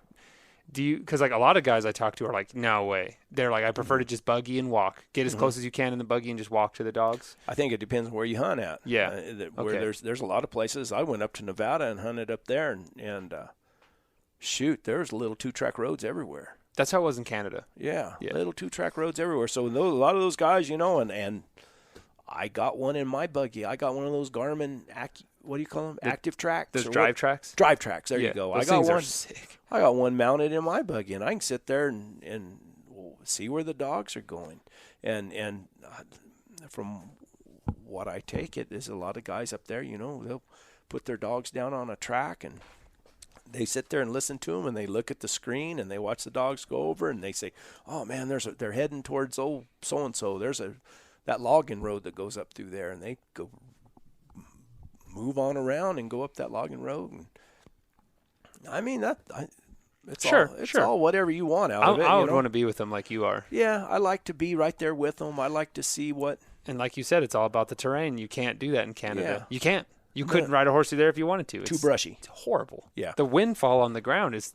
because like a lot of guys I talk to are like, no way. They're like, I prefer to just buggy and walk, get as close as you can in the buggy and just walk to the dogs. I think it depends on where you hunt at. Yeah. Where there's a lot of places. I went up to Nevada and hunted up there and shoot, there's little 2-track roads everywhere. That's how it was in Canada. Yeah. Little 2-track roads everywhere. So a lot of those guys, and I got one in my buggy. I got one of those Garmin, what do you call them? Active tracks? Those drive tracks? Drive tracks. There you go. Those things are sick. I got one mounted in my buggy, and I can sit there and see where the dogs are going. And from what I take it, there's a lot of guys up there, they'll put their dogs down on a track, and they sit there and listen to them, and they look at the screen, and they watch the dogs go over, and they say, oh, man, they're heading towards old so-and-so. There's that logging road that goes up through there, and they go move on around and go up that logging road. And I mean, it's all whatever you want out of it. I would want to be with them like you are. Yeah, I like to be right there with them. I like to see what. And like you said, it's all about the terrain. You can't do that in Canada. Yeah. You can't. You couldn't ride a horse through there if you wanted to. Too brushy. It's horrible. Yeah. The windfall on the ground is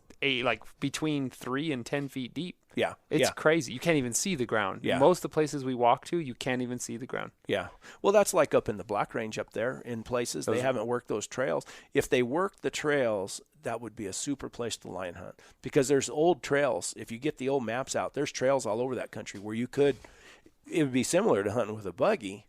between 3 and 10 feet deep. Yeah. It's crazy. You can't even see the ground. Yeah. Most of the places we walk to, you can't even see the ground. Yeah. Well, that's like up in the Black Range up there in places. They haven't worked those trails. If they work the trails, that would be a super place to lion hunt, because there's old trails. If you get the old maps out, there's trails all over that country where it would be similar to hunting with a buggy,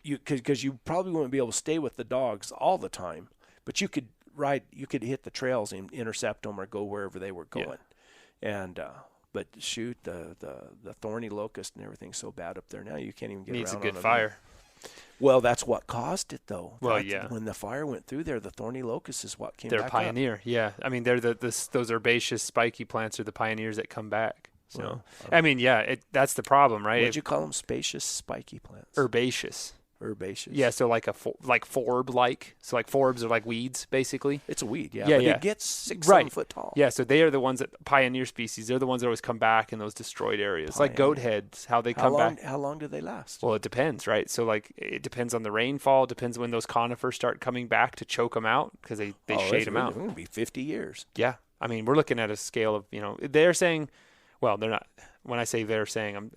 because you probably wouldn't be able to stay with the dogs all the time, but you could hit the trails and intercept them or go wherever they were going. Yeah. And, but shoot, the thorny locust and everything's so bad up there now, you can't even get Needs around. Needs a good fire. Well, that's what caused it, though. Well, When the fire went through there, the thorny locust is what came back. They're pioneer, up. Yeah. I mean, they're those herbaceous, spiky plants are the pioneers that come back. So, well, I mean, that's the problem, right? What'd you call them? Spacious, spiky plants? Herbaceous. Herbaceous. Yeah, so like forb-like. So like forbs are like weeds, basically. It's a weed, yeah. Yeah, but yeah. It gets 7 foot tall. Yeah, so they are the ones that pioneer species. They're the ones that always come back in those destroyed areas. Like goat heads, how they come back. How long do they last? Well, it depends, right? So like it depends on the rainfall. It depends when those conifers start coming back to choke them out, because they shade them out. It's going to be 50 years. Yeah. I mean, we're looking at a scale of, they're saying, well, they're not. When I say they're saying,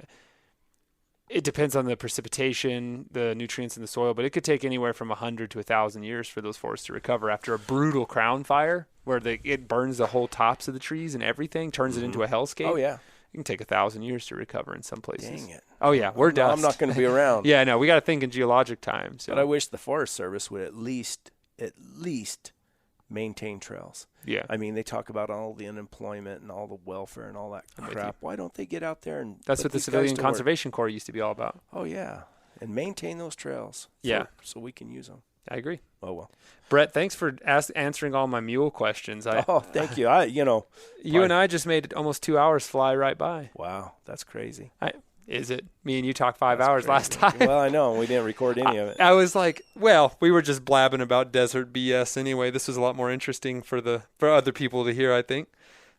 it depends on the precipitation, the nutrients in the soil, but it could take anywhere from 100 to 1,000 years for those forests to recover after a brutal crown fire, where it burns the whole tops of the trees and everything, turns it into a hellscape. Oh, yeah. It can take 1,000 years to recover in some places. Dang it. Oh, yeah. We're dust. I'm not going to be around. Yeah, no, we got to think in geologic time. So. But I wish the Forest Service would at least maintain trails. Yeah. I mean, they talk about all the unemployment and all the welfare and all that crap. Why don't they get out there and That's what the Civilian Conservation Corps used to be all about. Oh, yeah. And maintain those trails. So we can use them. I agree. Oh, well. Brett, thanks for answering all my mule questions. Thank you. You and I just made almost 2 hours fly right by. Wow, that's crazy. Is it? Me and you talked 5 hours last time. Well, I know. We didn't record any of it. I was like, well, we were just blabbing about desert BS anyway. This was a lot more interesting for other people to hear, I think.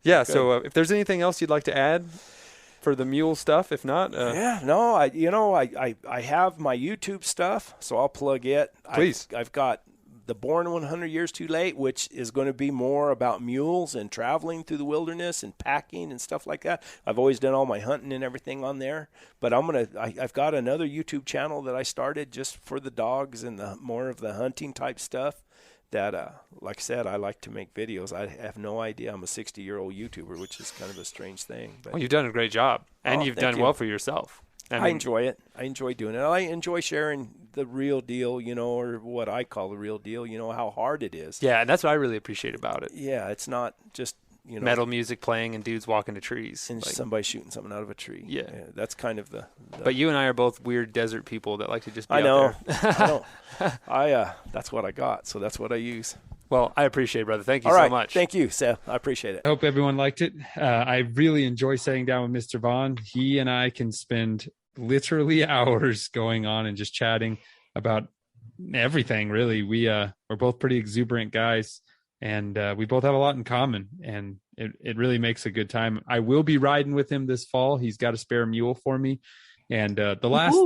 Yeah, good. So if there's anything else you'd like to add for the mule stuff, if not. I have my YouTube stuff, so I'll plug it. Please. I've got The Born 100 Years Too Late, which is going to be more about mules and traveling through the wilderness and packing and stuff like that. I've always done all my hunting and everything on there, but I've got another YouTube channel that I started just for the dogs and more of the hunting type stuff that, like I said, I like to make videos. I have no idea I'm a 60-year-old YouTuber, which is kind of a strange thing. But, well, you've done a great job, and you've done well for yourself. I enjoy it. I enjoy doing it. I enjoy sharing the real deal, or what I call the real deal, how hard it is. Yeah, and that's what I really appreciate about it. Yeah, it's not just, metal music playing and dudes walking to trees. And somebody shooting something out of a tree. Yeah. That's kind of the But you and I are both weird desert people that like to just be out there. I know. That's what I got, so that's what I use. Well, I appreciate it, brother. Thank you so much. Thank you, Seth. I appreciate it. I hope everyone liked it. I really enjoy sitting down with Mr. Vaughn. He and I can spend literally hours going on and just chatting about everything, really. We're both pretty exuberant guys, and we both have a lot in common, and it really makes a good time. I will be riding with him this fall. He's got a spare mule for me, and so the last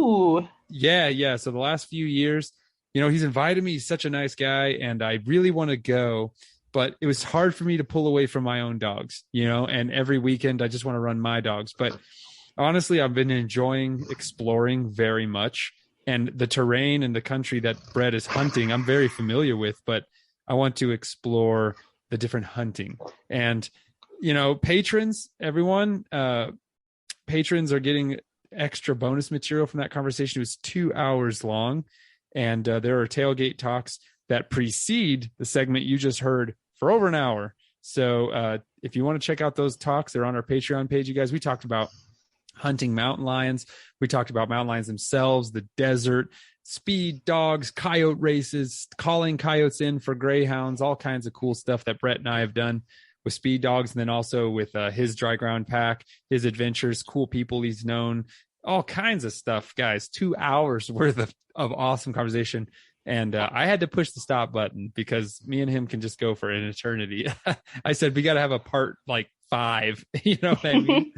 few years, he's invited me. He's such a nice guy, and I really want to go, but it was hard for me to pull away from my own dogs, and every weekend I just want to run my dogs. But honestly, I've been enjoying exploring very much, and the terrain and the country that Brett is hunting, I'm very familiar with, but I want to explore the different hunting. And, patrons, everyone, patrons are getting extra bonus material from that conversation. It was 2 hours long, and there are tailgate talks that precede the segment you just heard for over an hour. So if you want to check out those talks, they're on our Patreon page, you guys. We talked about hunting mountain lions. We talked about mountain lions themselves, the desert, speed dogs, coyote races, calling coyotes in for greyhounds, all kinds of cool stuff that Brett and I have done with speed dogs. And then also with his dry ground pack, his adventures, cool people he's known, all kinds of stuff, guys. 2 hours worth of awesome conversation. And I had to push the stop button because me and him can just go for an eternity. I said, we got to have a part 5. You know what I mean?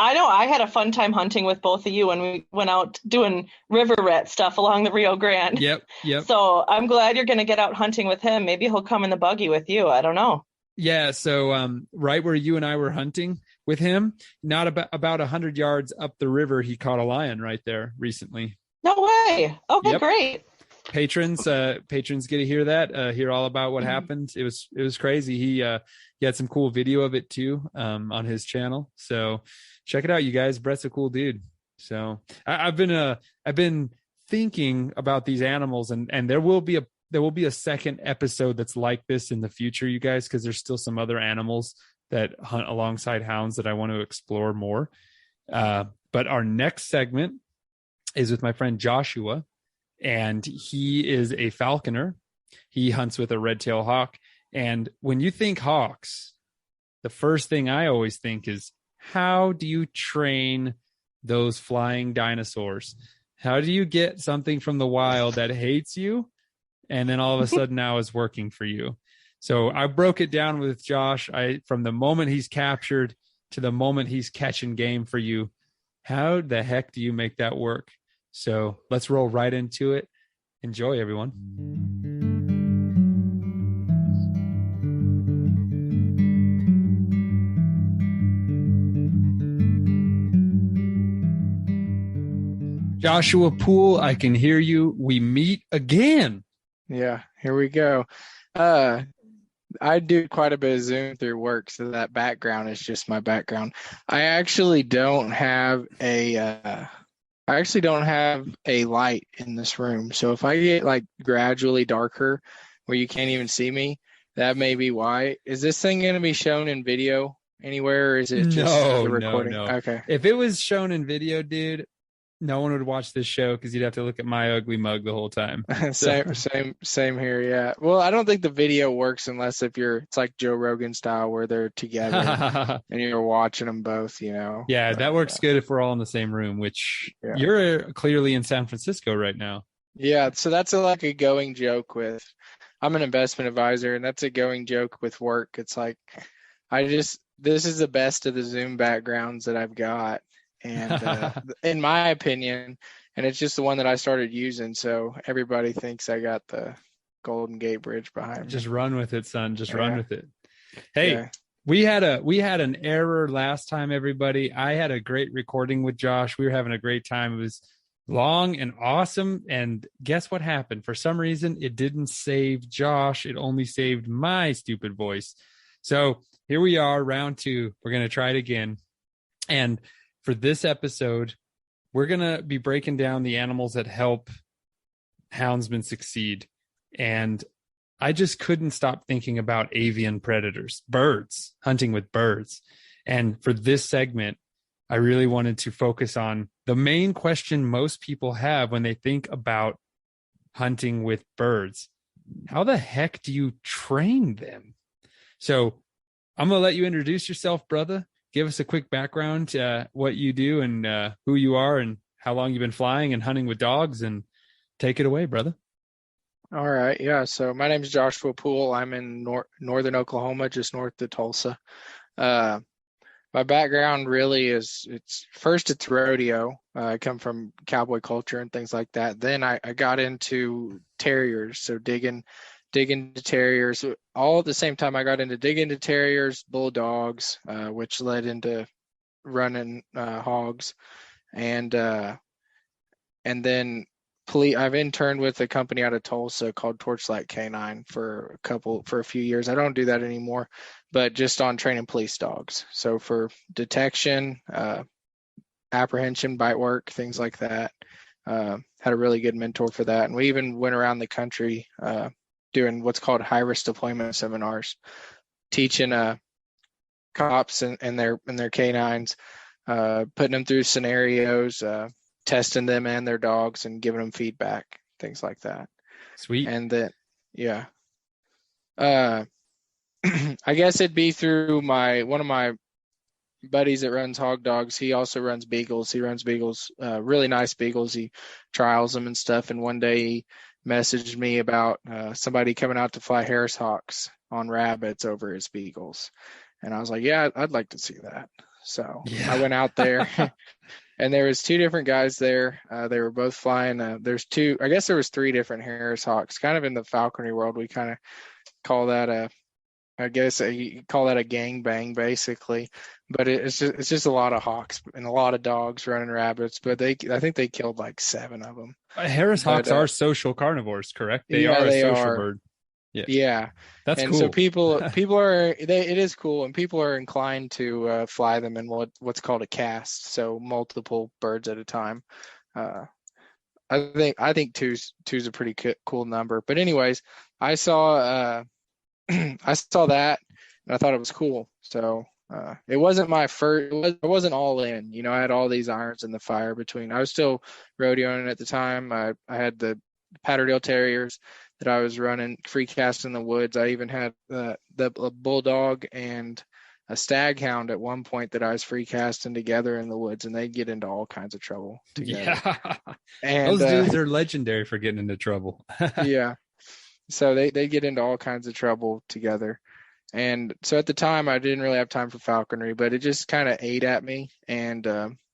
I know. I had a fun time hunting with both of you when we went out doing river rat stuff along the Rio Grande. Yep. So I'm glad you're going to get out hunting with him. Maybe he'll come in the buggy with you. I don't know. Yeah, so right where you and I were hunting with him, not about 100 yards up the river, he caught a lion right there recently. No way. Okay, Yep. great. Patrons get to hear that, hear all about what happened. It was crazy. He had some cool video of it too, on his channel. So check it out, you guys. Brett's a cool dude. So I've been thinking about these animals, and there will be a second episode that's like this in the future, you guys, because there's still some other animals that hunt alongside hounds that I want to explore more. But our next segment is with my friend Joshua, and he is a falconer. He hunts with a red-tailed hawk. And when you think hawks, the first thing I always think is, how do you train those flying dinosaurs? How do you get something from the wild that hates you and then all of a sudden now is working for you? So I broke it down with Josh. From the moment he's captured to the moment he's catching game for you, how the heck do you make that work? So let's roll right into it. Enjoy, everyone. Joshua Poole, I can hear you. We meet again. Yeah, here we go. I do quite a bit of Zoom through work, so that background is just my background. I actually don't have a light in this room. So if I get like gradually darker where you can't even see me, that may be why. Is this thing going to be shown in video anywhere, or is it just the recording? No. Okay. If it was shown in video, dude, no one would watch this show because you'd have to look at my ugly mug the whole time. Same here. Yeah. Well, I don't think the video works unless it's like Joe Rogan style where they're together and you're watching them both, you know? Yeah, that works good if we're all in the same room, which you're clearly in San Francisco right now. Yeah. So that's like a going joke I'm an investment advisor, and that's a going joke with work. It's like, this is the best of the Zoom backgrounds that I've got. And in my opinion, and it's just the one that I started using, so everybody thinks I got the Golden Gate Bridge behind me. Just run with it, son. Just run with it. Hey, we had an error last time, everybody. I had a great recording with Josh. We were having a great time. It was long and awesome, and guess what happened? For some reason, it didn't save Josh. It only saved my stupid voice. So here we are, round 2. We're going to try it again. And for this episode, we're going to be breaking down the animals that help houndsmen succeed. And I just couldn't stop thinking about avian predators, birds, hunting with birds. And for this segment, I really wanted to focus on the main question most people have when they think about hunting with birds. How the heck do you train them? So I'm going to let you introduce yourself, brother. Give us a quick background, what you do and who you are and how long you've been flying and hunting with dogs, and take it away, brother. All right. Yeah. So my name is Joshua Poole. I'm in northern Oklahoma, just north of Tulsa. My background really it's rodeo. I come from cowboy culture and things like that. Then I got into terriers. So digging into terriers. All at the same time, I got into digging into terriers, bulldogs, which led into running hogs, and then I've interned with a company out of Tulsa called Torchlight Canine for a few years. I don't do that anymore, but just on training police dogs. So for detection, apprehension, bite work, things like that. Had a really good mentor for that, and we even went around the country doing what's called high-risk deployment seminars, teaching cops and their canines, putting them through scenarios, testing them and their dogs, and giving them feedback, things like that. Sweet. And then, I guess it'd be through one of my buddies that runs hog dogs. He also runs beagles. He runs beagles, really nice beagles. He trials them and stuff. And one day he messaged me about somebody coming out to fly Harris hawks on rabbits over his beagles. And I was like, yeah, I'd like to see that. So I went out there and there was 2 different guys there. They were both flying. There was 3 different Harris hawks. Kind of in the falconry world, we kind of call that I guess you call that a gang bang basically, but it's just a lot of hawks and a lot of dogs running rabbits. But I think they killed like 7 of them. Harris hawks are social carnivores, correct? They yeah, are a they social are. bird. Yeah, that's and cool. so people are it is cool, and people are inclined to fly them in what's called a cast, so multiple birds at a time. I think two's a pretty cool number. But anyways, I saw I saw that and I thought it was cool. So it wasn't my first. I wasn't all in. You know, I had all these irons in the fire between. I was still rodeoing at the time. I had the Patterdale Terriers that I was running free cast in the woods. I even had the bulldog and a stag hound at one point that I was free casting together in the woods, and they'd get into all kinds of trouble together. Yeah, and those dudes are legendary for getting into trouble. Yeah, so they get into all kinds of trouble together. And so at the time, I didn't really have time for falconry, but it just kind of ate at me. And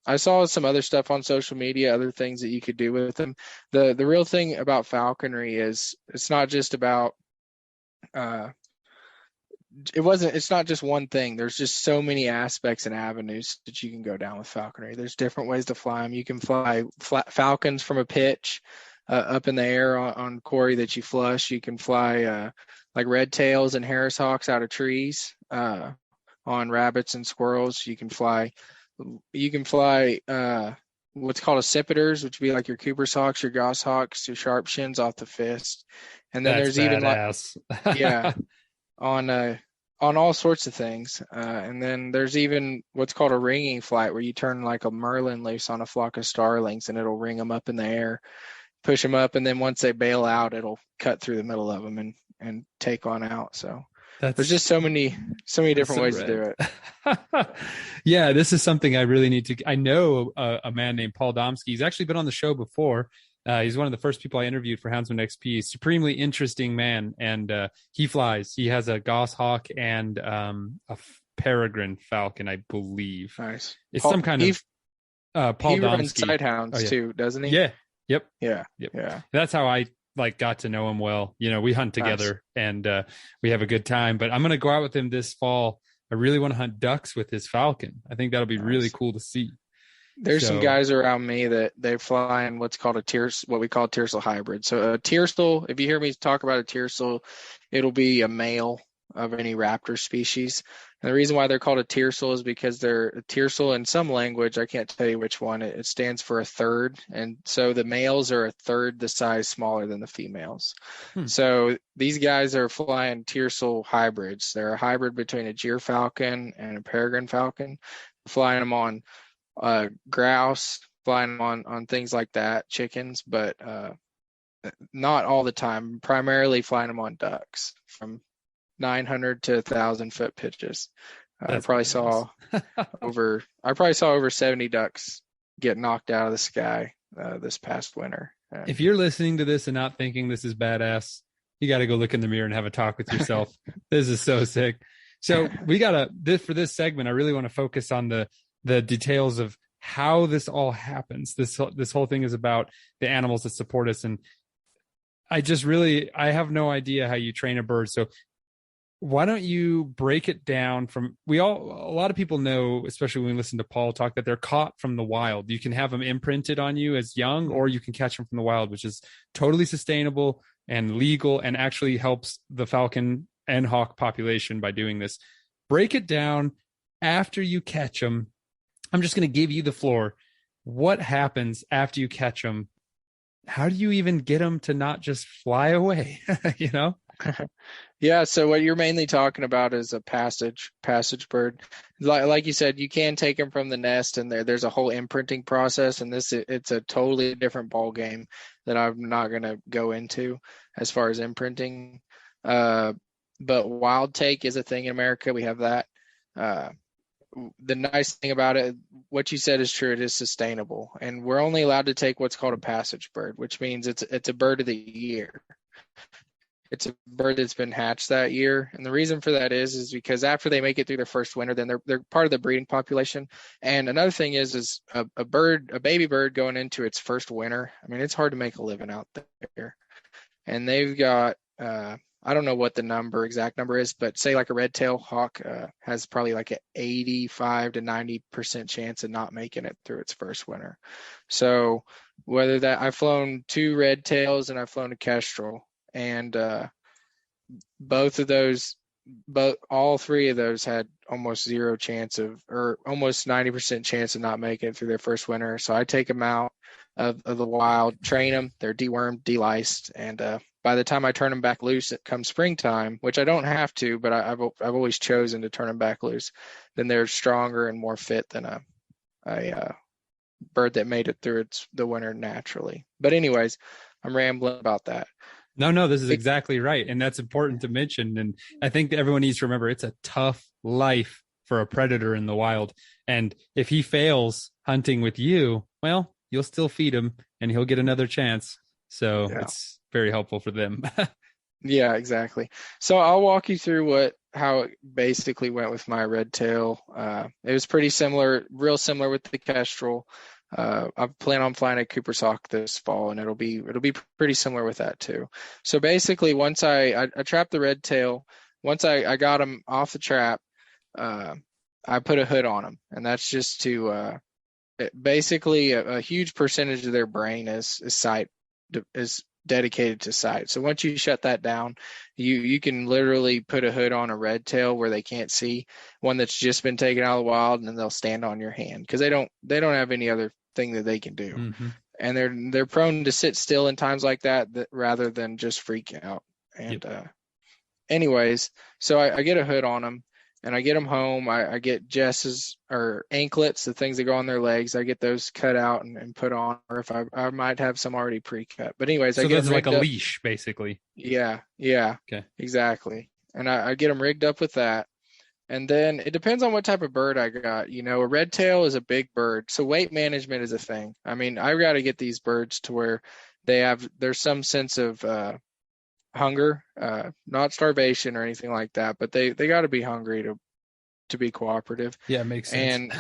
I saw some other stuff on social media, other things that you could do with them. The real thing about falconry is it's not just about it's not just one thing. There's just so many aspects and avenues that you can go down with falconry. There's different ways to fly them. You can fly falcons from a pitch up in the air on quarry that you flush. You can fly like red tails and Harris hawks out of trees on rabbits and squirrels. You can fly what's called accipiters, which would be like your Cooper's hawks, your goshawks, your sharp shins off the fist. And then That's there's badass. even yeah, on all sorts of things. And then there's even what's called a ringing flight, where you turn like a merlin loose on a flock of starlings and it'll ring them up in the air, push them up, and then once they bail out, it'll cut through the middle of them and take on out. So there's just so many different ways to do it. Yeah, this is something I really need to. I know a man named Paul Domsky. He's actually been on the show before. He's one of the first people I interviewed for Houndsman XP. Supremely interesting man, and he flies. He has a goshawk and a peregrine falcon, I believe. Nice. It's some kind of Paul Domsky. He runs Sighthounds too, doesn't he? Yeah. Yep. Yeah. That's how I got to know him well. You know, we hunt together and we have a good time. But I'm gonna go out with him this fall. I really want to hunt ducks with his falcon. I think that'll be really cool to see. There's some guys around me that they fly in what's called what we call a tiercel hybrid. So a tiercel, if you hear me talk about a tiercel, it'll be a male of any raptor species. And the reason why they're called a tiercel is because they're a tiercel in some language. I can't tell you which one. It stands for a third. And so the males are a third the size smaller than the females. So these guys are flying tiercel hybrids. They're a hybrid between a gyrfalcon and a peregrine falcon, flying them on grouse, flying on things like that, chickens, but not all the time. Primarily flying them on ducks from 900 to 1,000 foot pitches. I probably saw over 70 ducks get knocked out of the sky this past winter. If you're listening to this and not thinking this is badass, you got to go look in the mirror and have a talk with yourself. This is so sick. So we for this segment, I really want to focus on the details of how this all happens. This whole thing is about the animals that support us. And I have no idea how you train a bird. So why don't you break it down a lot of people know, especially when we listen to Paul talk, that they're caught from the wild. You can have them imprinted on you as young, or you can catch them from the wild, which is totally sustainable and legal and actually helps the falcon and hawk population by doing this. Break it down after you catch them. I'm just going to give you the floor. What happens after you catch them? How do you even get them to not just fly away? You know? Yeah. So what you're mainly talking about is a passage bird. Like you said, you can take them from the nest, and there's a whole imprinting process. And it's a totally different ball game that I'm not going to go into as far as imprinting. But wild take is a thing in America. We have that. The nice thing about it, what you said is true. It is sustainable, and we're only allowed to take what's called a passage bird, which means it's a bird of the year. It's a bird that's been hatched that year, and the reason for that is because after they make it through their first winter, then they're part of the breeding population. And another thing is a baby bird going into its first winter. I mean, it's hard to make a living out there, and they've got. I don't know what the exact number is, but say like a red-tailed hawk has probably like an 85 to 90% chance of not making it through its first winter. So whether that I've flown 2 red tails and I've flown a kestrel, and all 3 of those had almost 0 chance or almost 90% chance of not making it through their first winter. So I take them out of the wild, train them, they're dewormed, deliced, and by the time I turn them back loose, it comes springtime, which I don't have to, but I've always chosen to turn them back loose. Then they're stronger and more fit than a bird that made it through the winter naturally. But anyways, I'm rambling about that. No, this is exactly right. And that's important to mention. And I think that everyone needs to remember it's a tough life for a predator in the wild. And if he fails hunting with you, well, you'll still feed him and he'll get another chance. So it's very helpful for them. Yeah, exactly. So I'll walk you through how it basically went with my red tail. It was pretty similar, real similar with the kestrel. I plan on flying a Cooper's Hawk this fall, and it'll be pretty similar with that too. So basically, once I trapped the red tail, once I got them off the trap, I put a hood on them, and that's just to basically a huge percentage of their brain is dedicated to sight. So once you shut that down, you can literally put a hood on a red tail where they can't see, one that's just been taken out of the wild, and then they'll stand on your hand because they don't have any other thing that they can do. Mm-hmm. And they're prone to sit still in times like that rather than just freak out. And anyways, so I get a hood on them. And I get them home. I get Jess's or anklets, the things that go on their legs. I get those cut out and put on, or if I might have some already pre-cut. But anyways, so I get those like a leash, basically. Yeah. Okay. Exactly. And I get them rigged up with that. And then it depends on what type of bird I got. You know, a red tail is a big bird, so weight management is a thing. I mean, I've got to get these birds to where there's some sense of hunger, not starvation or anything like that, but they got to be hungry to be cooperative. Yeah, it makes sense.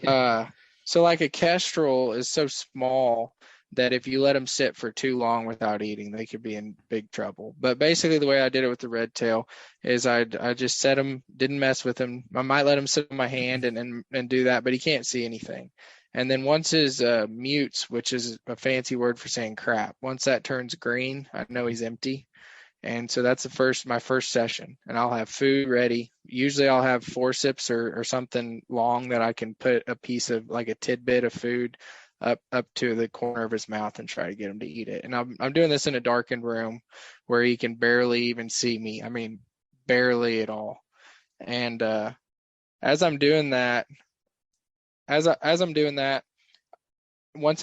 And so like a kestrel is so small that if you let them sit for too long without eating, they could be in big trouble. But basically the way I did it with the red tail is I just set him, didn't mess with him. I might let him sit on my hand and do that, but he can't see anything. And then once his mutes, which is a fancy word for saying crap, once that turns green, I know he's empty. And so that's my first session, and I'll have food ready. Usually I'll have forceps or something long that I can put a piece of like a tidbit of food up to the corner of his mouth and try to get him to eat it. And I'm doing this in a darkened room where he can barely even see me. I mean, barely at all. And as I'm doing that, once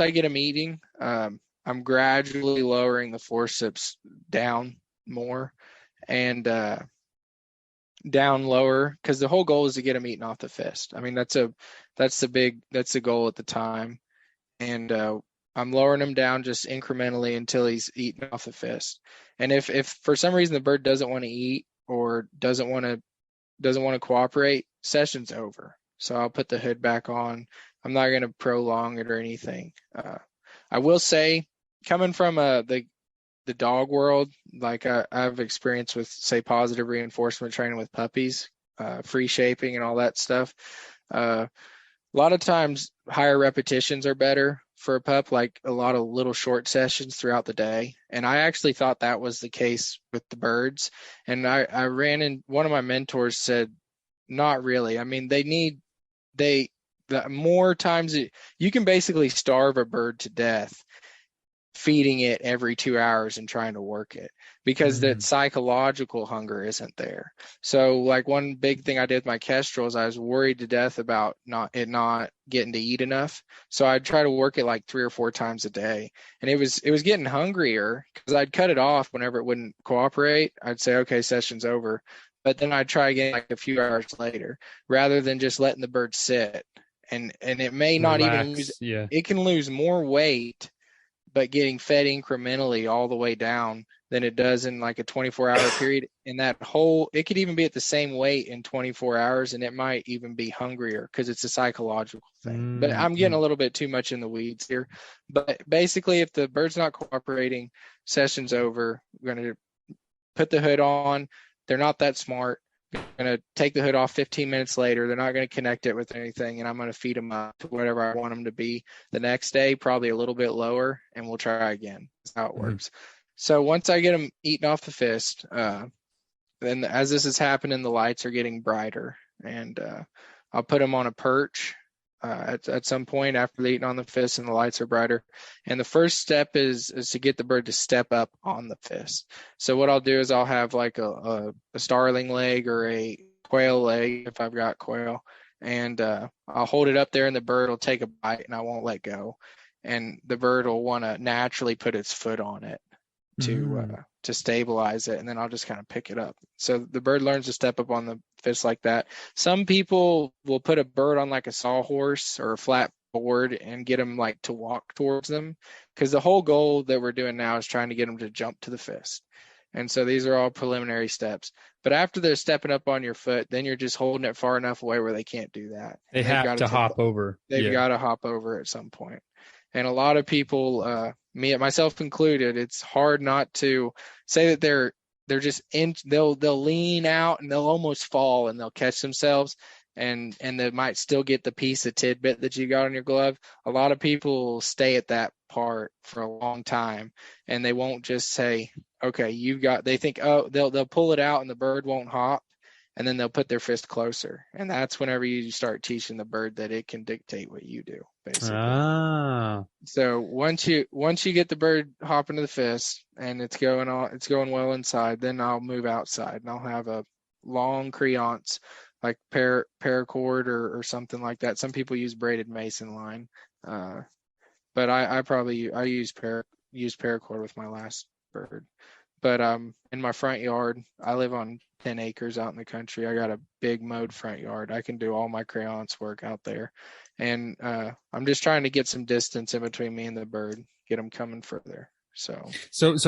I get him eating, I'm gradually lowering the forceps down more and down lower, because the whole goal is to get him eating off the fist. I mean, that's the goal at the time. And I'm lowering him down just incrementally until he's eating off the fist. And if for some reason the bird doesn't want to eat or doesn't want to cooperate, session's over. So I'll put the hood back on. I'm not going to prolong it or anything. I will say, coming from the dog world, like I've experienced with, say, positive reinforcement training with puppies, free shaping and all that stuff. A lot of times higher repetitions are better for a pup, like a lot of little short sessions throughout the day. And I actually thought that was the case with the birds. And I ran in, one of my mentors said, not really. I mean, the more times you can basically starve a bird to death feeding it every 2 hours and trying to work it, because that psychological hunger isn't there. So like one big thing I did with my kestrel is I was worried to death about not getting to eat enough. So I'd try to work it like 3 or 4 times a day. And it was getting hungrier because I'd cut it off whenever it wouldn't cooperate. I'd say, okay, session's over. But then I'd try again like a few hours later, rather than just letting the bird sit. And it may not even lose, it can lose more weight, but getting fed incrementally all the way down than it does in like a 24-hour period. And it could even be at the same weight in 24 hours, and it might even be hungrier because it's a psychological thing. But I'm getting a little bit too much in the weeds here. But basically, if the bird's not cooperating, session's over. We're going to put the hood on. They're not that smart. I'm going to take the hood off 15 minutes later. They're not going to connect it with anything, and I'm going to feed them up to whatever I want them to be the next day, probably a little bit lower, and we'll try again. That's how it works. So once I get them eating off the fist, then as this is happening, the lights are getting brighter, and I'll put them on a perch at some point after they eating on the fist and the lights are brighter. And the first step is to get the bird to step up on the fist. So what I'll do is I'll have like a starling leg or a quail leg if I've got quail, and I'll hold it up there, and the bird will take a bite, and I won't let go. And the bird will want to naturally put its foot on it to stabilize it, and then I'll just kind of pick it up. So the bird learns to step up on the fist like that. Some people will put a bird on like a sawhorse or a flat board and get them like to walk towards them, because the whole goal that we're doing now is trying to get them to jump to the fist. And so these are all preliminary steps. But after they're stepping up on your foot, then you're just holding it far enough away where they can't do that. They have to hop over. They've got to hop over at some point. And a lot of people, myself included, it's hard not to say that they're just they'll lean out and they'll almost fall and they'll catch themselves, and they might still get the piece of tidbit that you got on your glove. A lot of people stay at that part for a long time, and they won't just say, okay, they think, oh, they'll pull it out and the bird won't hop, and then they'll put their fist closer. And that's whenever you start teaching the bird that it can dictate what you do, basically. So once you get the bird hopping to the fist and it's going well inside, then I'll move outside and I'll have a long creance, like paracord or something like that. Some people use braided mason line, but I use paracord with my last bird. But in my front yard, I live on 10 acres out in the country. I got a big mowed front yard. I can do all my creance work out there. And I'm just trying to get some distance in between me and the bird, get them coming further. So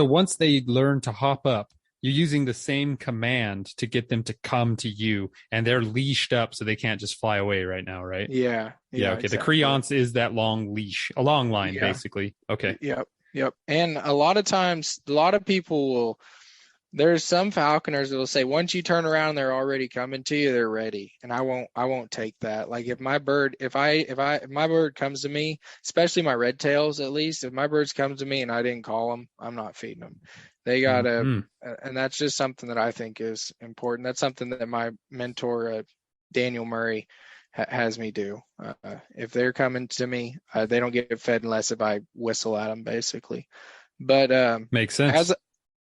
once they learn to hop up, you're using the same command to get them to come to you, and they're leashed up so they can't just fly away right now, right? Yeah. Okay. Exactly. The creance is that long leash, a long line, basically. Okay. Yep. And a lot of times, a lot of people there's some falconers that will say, once you turn around, they're already coming to you, they're ready. And I won't take that. Like if my bird comes to me, especially my red tails, at least, if my birds comes to me and I didn't call them, I'm not feeding them. They gotta, and that's just something that I think is important. That's something that my mentor, Daniel Murray, has me do. If they're coming to me, they don't get fed unless if I whistle at them, basically. But makes sense.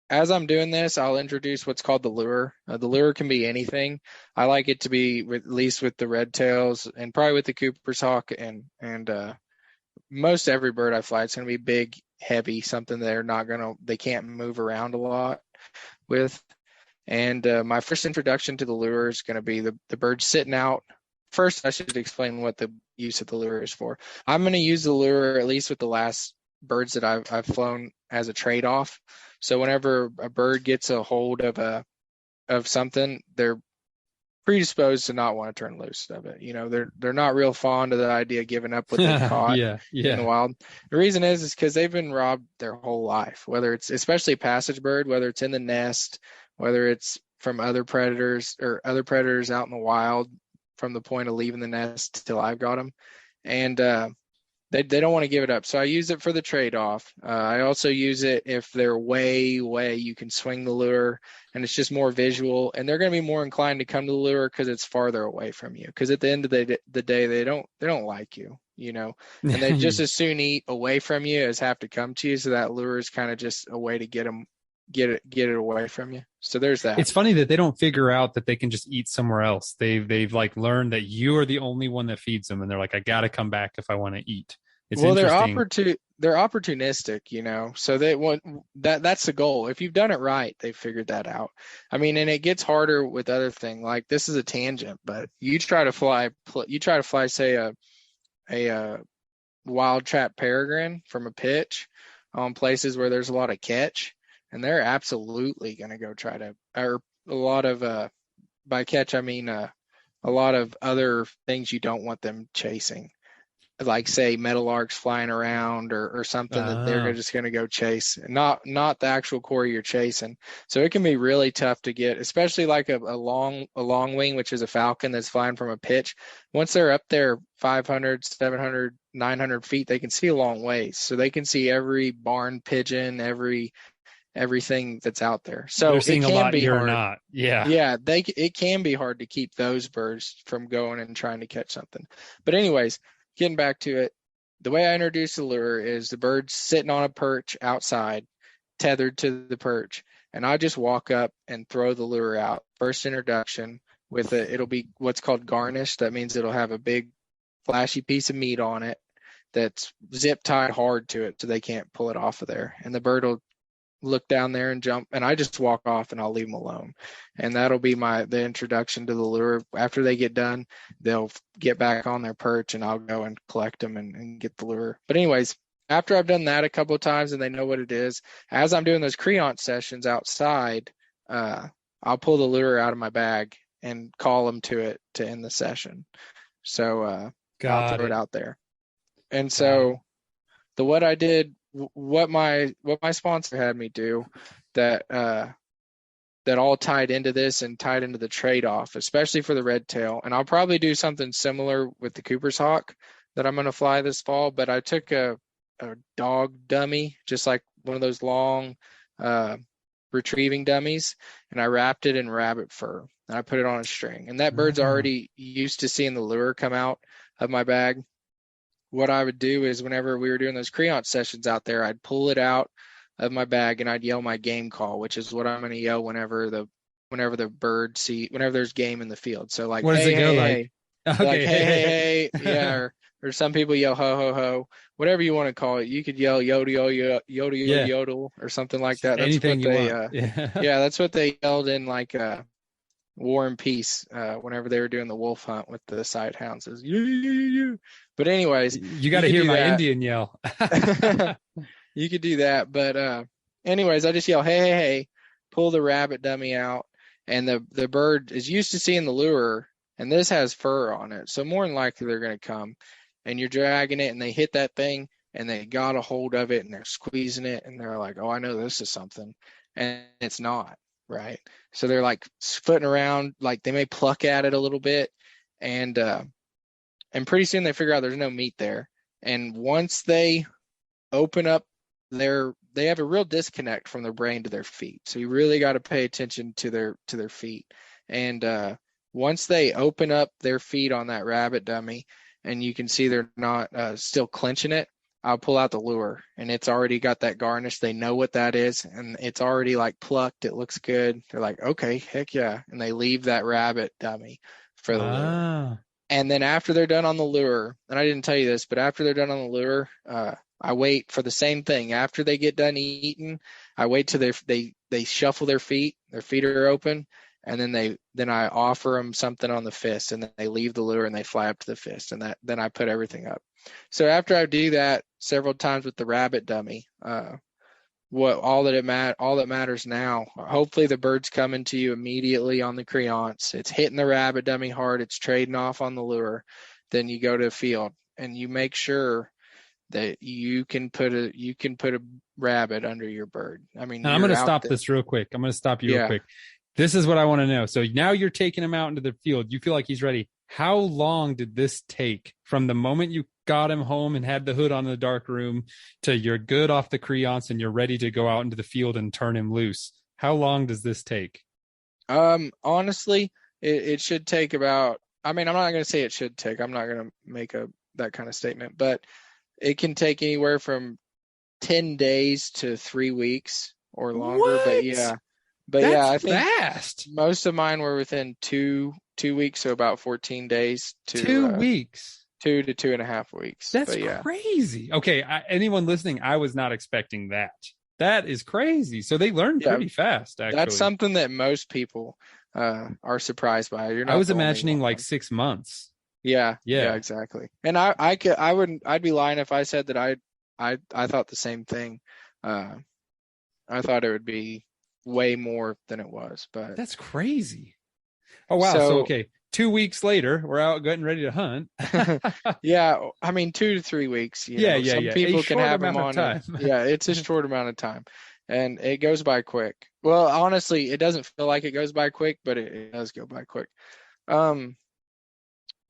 As I'm doing this, I'll introduce what's called the lure. The lure can be anything. I like it to be at least with the red tails and probably with the Cooper's hawk and most every bird I fly, it's going to be big, heavy, something they can't move around a lot with. And my first introduction to the lure is going to be the bird sitting out. First, I should explain what the use of the lure is for. I'm going to use the lure at least with the last birds that I've flown as a trade-off. So whenever a bird gets a hold of something, they're predisposed to not want to turn loose of it. You know, they're not real fond of the idea of giving up what they caught in the wild. The reason is because they've been robbed their whole life, whether it's especially a passage bird, whether it's in the nest, whether it's from other predators or other predators out in the wild from the point of leaving the nest till I've got them. And they don't want to give it up. So I use it for the trade-off. I also use it if they're way, you can swing the lure and it's just more visual, and they're going to be more inclined to come to the lure because it's farther away from you. Because at the end of the day, they don't like you, you know, and they just as soon eat away from you as have to come to you. So that lure is kind of just a way to get it away from you. So there's that. It's funny that they don't figure out that they can just eat somewhere else. They've like learned that you are the only one that feeds them, and they're like, I got to come back if I want to eat. It's interesting. They're opportunistic, you know. So they want that's the goal. If you've done it right, they've figured that out. I mean, and it gets harder with other things. Like this is a tangent, but you try to fly, say a wild trap peregrine from a pitch on places where there's a lot of catch, and they're absolutely going to go try to, or a lot of by catch I mean a lot of other things you don't want them chasing. like say meadowlarks flying around or something that they're just going to go chase, not the actual quarry you're chasing. So it can be really tough to get, especially like a long wing, which is a falcon that's flying from a pitch. Once they're up there 500, 700, 900 feet, they can see a long ways. So they can see every barn pigeon, everything that's out there. So they're seeing it a can lot be you're hard. not. Yeah. Yeah, it can be hard to keep those birds from going and trying to catch something. But anyways, getting back to it, the way I introduce the lure is the bird's sitting on a perch outside, tethered to the perch, and I just walk up and throw the lure out. First introduction with it, it'll be what's called garnished. That means it'll have a big flashy piece of meat on it that's zip tied hard to it so they can't pull it off of there. And the bird will look down there and jump, and I just walk off and I'll leave them alone. And that'll be the introduction to the lure. After they get done, they'll get back on their perch and I'll go and collect them and get the lure. But anyways, after I've done that a couple of times and they know what it is, as I'm doing those creance sessions outside, I'll pull the lure out of my bag and call them to it to end the session. So I'll throw it out there. And so what I did, what my sponsor had me do that all tied into this and tied into the trade-off, especially for the red tail. And I'll probably do something similar with the Cooper's Hawk that I'm going to fly this fall, but I took a dog dummy, just like one of those long retrieving dummies, and I wrapped it in rabbit fur and I put it on a string. And that bird's already used to seeing the lure come out of my bag. What I would do is whenever we were doing those creance sessions out there, I'd pull it out of my bag and I'd yell my game call, which is what I'm going to yell whenever the bird whenever there's game in the field. So like, what does it go hey, like? Okay. like, hey, yeah. Or some people yell ho, ho, ho, whatever you want to call it. You could yell yodel, yodel, or something like that. That's anything what you want. yeah, that's what they yelled in like War and Peace whenever they were doing the wolf hunt with the side hounds. But anyways, you got to hear my Indian yell. You could do that, but anyways, I just yell hey, hey, hey, pull the rabbit dummy out, and the bird is used to seeing the lure, and this has fur on it, so more than likely they're going to come, and you're dragging it and they hit that thing and they got a hold of it and they're squeezing it and they're like, oh, I know this is something, and it's not. Right. So they're like footing around, like they may pluck at it a little bit, and pretty soon they figure out there's no meat there. And once they open up they have a real disconnect from their brain to their feet. So you really got to pay attention to their feet. And once they open up their feet on that rabbit dummy and you can see they're not still clenching it, I'll pull out the lure, and it's already got that garnish. They know what that is, and it's already like plucked. It looks good. They're like, okay, heck yeah. And they leave that rabbit dummy for the lure. And then after they're done on the lure, and I didn't tell you this, but after they're done on the lure, I wait for the same thing. After they get done eating, I wait till they shuffle their feet are open, and then I offer them something on the fist, and then they leave the lure and they fly up to the fist, and then I put everything up. So after I do that several times with the rabbit dummy, all that matters now, hopefully the bird's coming to you immediately on the creance. It's hitting the rabbit dummy hard. It's trading off on the lure. Then you go to the field and you make sure that you can put a rabbit under your bird. I mean, I'm going to stop this real quick. I'm going to stop you real quick. This is what I want to know. So now you're taking him out into the field. You feel like he's ready. How long did this take from the moment you got him home and had the hood on in the dark room to you're good off the creance and you're ready to go out into the field and turn him loose? How long does this take? Honestly, it should take about, I mean, I'm not going to say it should take, I'm not going to make that kind of statement, but it can take anywhere from 10 days to 3 weeks or longer. What? I think fast. Most of mine were within two weeks, so about 14 days to 2 weeks. 2 to 2.5 weeks. That's crazy. Okay, anyone listening, I was not expecting that. That is crazy. So they learn pretty fast, actually. That's something that most people are surprised by. You're not I was imagining like 6 months. Yeah, exactly. And I'd be lying if I said that I thought the same thing. I thought it would be way more than it was, but that's crazy. Oh wow. So okay, 2 weeks later, we're out getting ready to hunt. Yeah, I mean 2 to 3 weeks. You know, some people can have them on. Yeah, it's a short amount of time, and it goes by quick. Well, honestly, it doesn't feel like it goes by quick, but it does go by quick.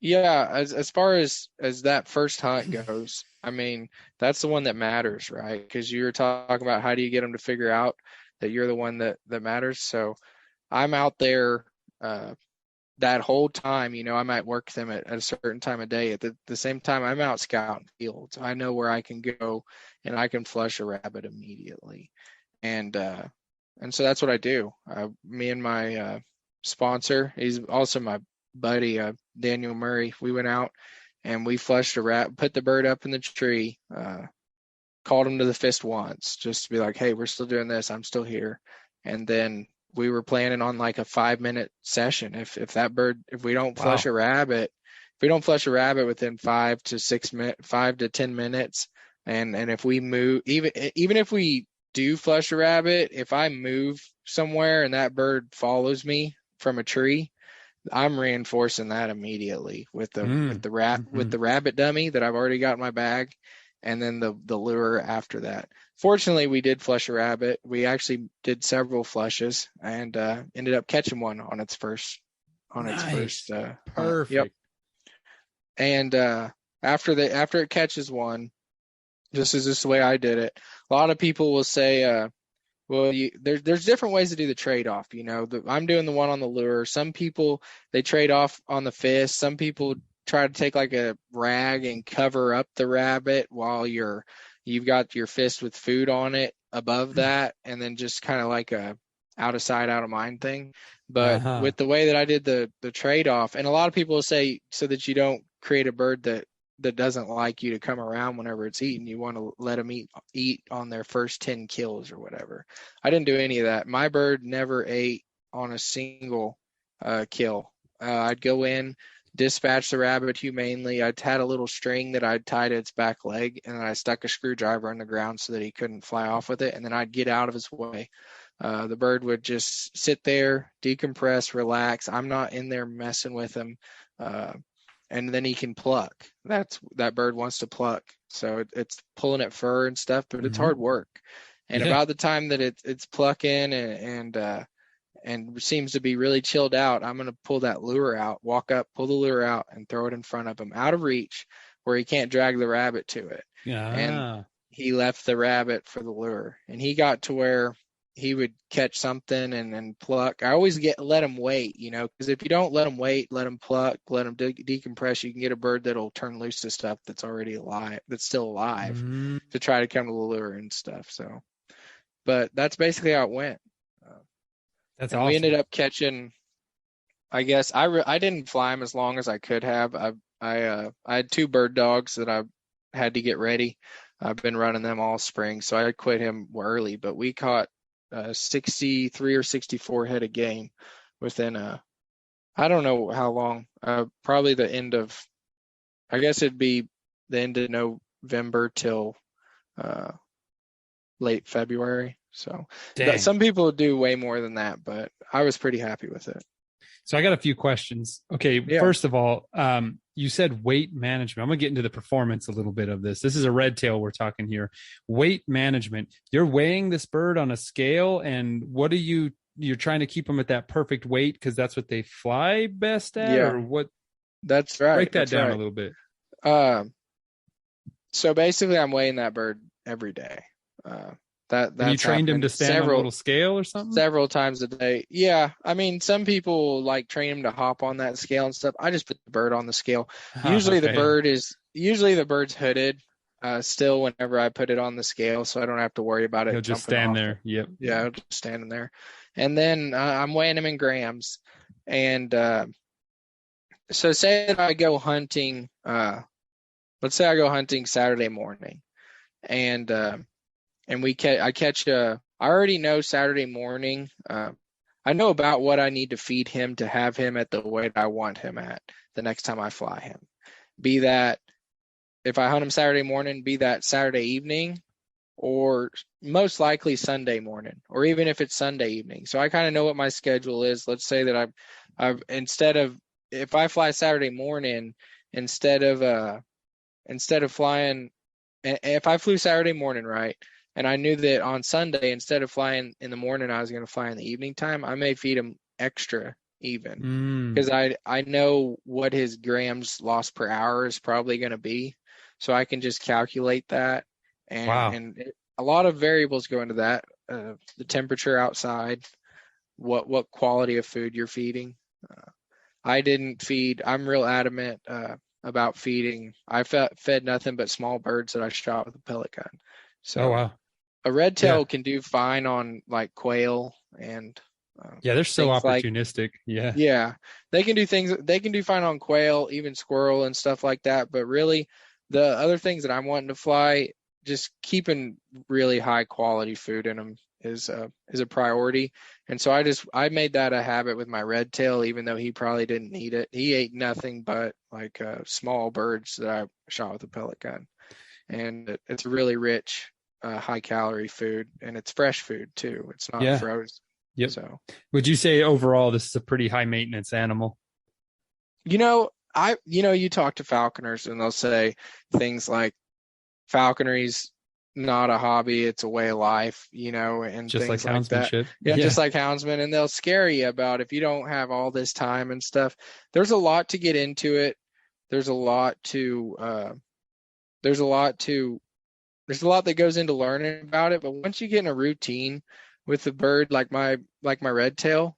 Yeah, as far as that first hunt goes, I mean, that's the one that matters, right? Because you were talking about how do you get them to figure out that you're the one that matters. So I'm out there that whole time. You know, I might work them at a certain time of day. At the same time, I'm out scouting fields. I know where I can go, and I can flush a rabbit immediately. And so that's what I do. Me and my sponsor, he's also my buddy, Daniel Murray, we went out and we flushed a rabbit, put the bird up in the tree, called him to the fist once just to be like, hey, we're still doing this. I'm still here. And then we were planning on like a 5-minute session. If we don't flush a rabbit, within 5 to 10 minutes, and if we move, even if we do flush a rabbit, if I move somewhere and that bird follows me from a tree, I'm reinforcing that immediately with the rabbit dummy that I've already got in my bag, and then the lure after that. Fortunately, we did flush a rabbit. We actually did several flushes and ended up catching one on its first. Perfect. Yep. And after it catches one, this is the way I did it. A lot of people will say, well, there's different ways to do the trade-off. You know, I'm doing the one on the lure. Some people, they trade off on the fist. Some people try to take like a rag and cover up the rabbit while you've got your fist with food on it above that, and then just kind of like a out of sight, out of mind thing. But with the way that I did the trade-off, and a lot of people will say so that you don't create a bird that doesn't like you to come around whenever it's eating. You want to let them eat on their first 10 kills or whatever. I didn't do any of that. My bird never ate on a single kill. I'd go in, dispatch the rabbit humanely. I'd had a little string that I'd tied to its back leg, and I stuck a screwdriver in the ground so that he couldn't fly off with it, and then I'd get out of his way. The bird would just sit there, decompress, relax. I'm not in there messing with him. And then he can pluck. That bird wants to pluck. So it's pulling at fur and stuff, but it's hard work. And about the time that it's plucking and seems to be really chilled out, I'm going to pull that lure out, walk up, pull the lure out, and throw it in front of him, out of reach, where he can't drag the rabbit to it. And he left the rabbit for the lure. And he got to where he would catch something and pluck. I always let him wait, you know, because if you don't let him wait, let him pluck, let him decompress, you can get a bird that'll turn loose to stuff that's already alive, that's still alive, to try to come to the lure and stuff. So, but that's basically how it went. That's awesome. We ended up catching, I guess, I didn't fly him as long as I could have. I had 2 bird dogs that I had to get ready. I've been running them all spring, so I quit him early, but we caught 63 or 64 head of game within I don't know how long, probably the end of, I guess it'd be the end of November till late February. So some people do way more than that, but I was pretty happy with it. So I got a few questions. Okay. Yeah. First of all, you said weight management. I'm going to get into the performance a little bit of this. This is a red tail we're talking here. Weight management. You're weighing this bird on a scale, and what are you're trying to keep them at that perfect weight because that's what they fly best at, or what? That's right. Break that down a little bit. So basically I'm weighing that bird every day. That's you trained him to stand on a little scale or something? Several times a day. Yeah. I mean, some people like train him to hop on that scale and stuff. I just put the bird on the scale. Usually the bird's hooded still whenever I put it on the scale, so I don't have to worry about it. He'll just stand there. Yep. Yeah, I'll just stand in there. And then I'm weighing him in grams. And so say that I go hunting, let's say I go hunting Saturday morning, and I catch I already know Saturday morning. I know about what I need to feed him to have him at the weight I want him at the next time I fly him. Be that if I hunt him Saturday morning, be that Saturday evening, or most likely Sunday morning, or even if it's Sunday evening. So I kind of know what my schedule is. Let's say that I've instead of if I fly Saturday morning instead of flying, if I flew Saturday morning, right, and I knew that on Sunday instead of flying in the morning, I was going to fly in the evening time, I may feed him extra even because I know what his grams lost per hour is probably going to be, so I can just calculate that. And a lot of variables go into that. The temperature outside, what quality of food you're feeding. I'm real adamant about feeding. I fed nothing but small birds that I shot with a pellet gun. So a red tail can do fine on like quail and they're so opportunistic. Yeah, they can do things. They can do fine on quail, even squirrel and stuff like that. But really, the other things that I'm wanting to fly, just keeping really high quality food in them is a priority. And so I made that a habit with my red tail, even though he probably didn't need it. He ate nothing but like small birds that I shot with a pellet gun, and it's really rich, high calorie food, and it's fresh food too. It's not frozen. Yep. So would you say overall this is a pretty high maintenance animal? You talk to falconers and they'll say things like falconry's not a hobby, it's a way of life, and just things like houndsmanship. Yeah, just like houndsmen, and they'll scare you about if you don't have all this time and stuff. There's a lot to get into it. There's a lot that goes into learning about it, but once you get in a routine with the bird like my red tail,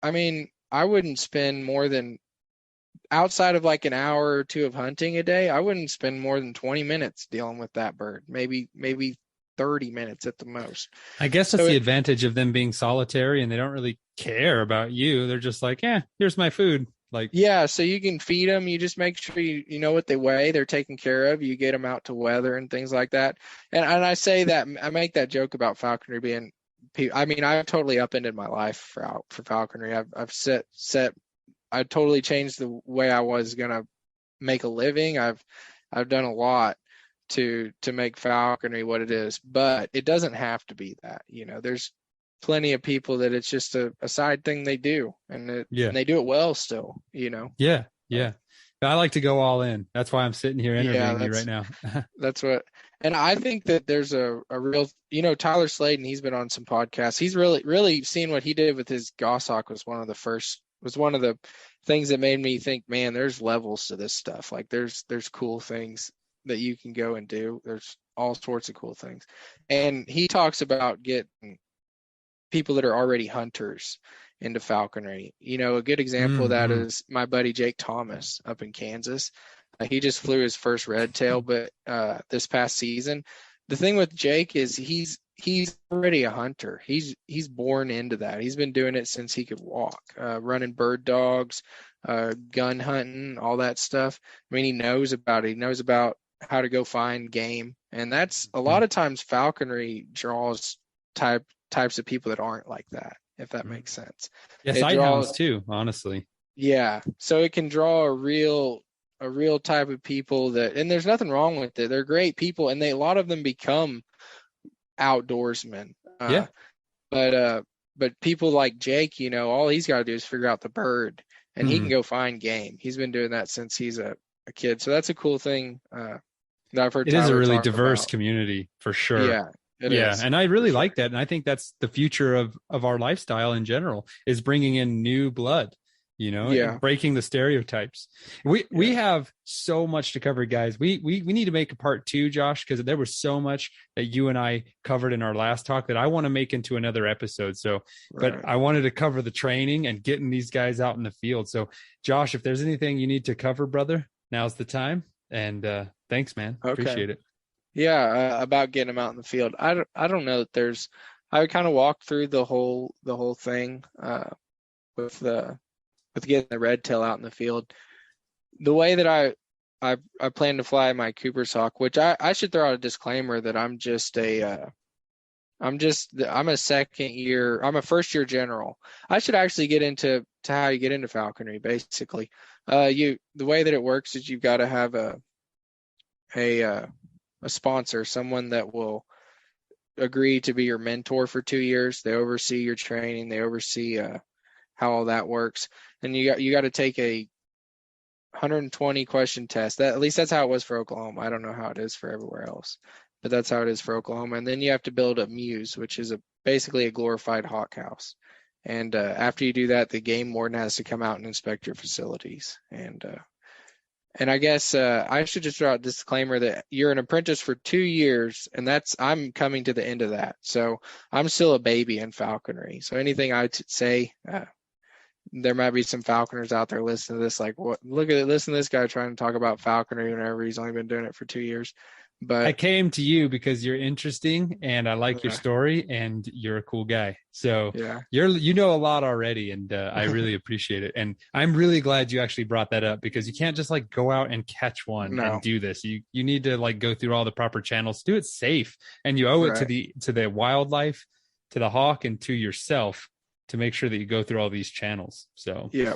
I mean, I wouldn't spend more than, outside of like an hour or two of hunting a day, I wouldn't spend more than 20 minutes dealing with that bird, maybe 30 minutes at the most. I guess that's the advantage of them being solitary and they don't really care about you. They're just like, here's my food. So you can feed them. You just make sure you know what they weigh. They're taken care of. You get them out to weather and things like that. And I say that, I make that joke about falconry being, I mean, I've totally upended my life for falconry. I totally changed the way I was gonna make a living. I've done a lot to make falconry what it is, but it doesn't have to be that. There's plenty of people that it's just a side thing they do, and they do it well still. Yeah. I like to go all in. That's why I'm sitting here interviewing you right now. That's what. And I think that there's a real, Tyler Sladen, he's been on some podcasts. He's really seen what he did with his goshawk was one of the things that made me think, man, there's levels to this stuff. Like there's cool things that you can go and do. There's all sorts of cool things. And he talks about getting people that are already hunters into falconry. A good example of that is my buddy Jake Thomas up in Kansas. He just flew his first red tail, but this past season, the thing with Jake is he's already a hunter. He's born into that. He's been doing it since he could walk, running bird dogs, gun hunting, all that stuff. I mean, he knows about it. He knows about how to go find game, and that's a lot of times falconry draws types of people that aren't like that, if that makes sense. Yes, sighthounds too, honestly. Yeah, so it can draw a real type of people and there's nothing wrong with it. They're great people, and a lot of them become outdoorsmen. But people like Jake, all he's got to do is figure out the bird, and he can go find game. He's been doing that since he's a kid. So that's a cool thing that I've heard. It is a really diverse community for sure. Yeah. It is. And I really like that. And I think that's the future of our lifestyle in general, is bringing in new blood, breaking the stereotypes. We have so much to cover, guys. We need to make a part 2, Josh, because there was so much that you and I covered in our last talk that I want to make into another episode. So, but I wanted to cover the training and getting these guys out in the field. So Josh, if there's anything you need to cover, brother, now's the time. And thanks, man. Okay. Appreciate it. Yeah, about getting them out in the field. I don't know that I kind of walked through the whole thing with getting the red tail out in the field. The way that I plan to fly my Cooper's Hawk, which I should throw out a disclaimer that I'm a first year general. I should actually get into how you get into falconry, basically. The way that it works is you've got to have a sponsor, someone that will agree to be your mentor for 2 years. They oversee your training. They oversee how all that works. And you got to take a 120 question test. That, at least that's how it was for Oklahoma. I don't know how it is for everywhere else, but that's how it is for Oklahoma. And then you have to build a Muse, which is basically a glorified hawk house. And after you do that, the game warden has to come out and inspect your facilities. And I guess I should just draw a disclaimer that you're an apprentice for 2 years, and I'm coming to the end of that. So I'm still a baby in falconry. So anything I say, there might be some falconers out there listening to this, like, what? Listen to this guy trying to talk about falconry whenever he's only been doing it for 2 years. But I came to you because you're interesting and I like your story and you're a cool guy. So yeah, you know a lot already, and I really appreciate it. And I'm really glad you actually brought that up, because you can't just like go out and catch one and do this. You need to like go through all the proper channels, do it safe, and you owe it to the wildlife, to the hawk, and to yourself to make sure that you go through all these channels. So yeah.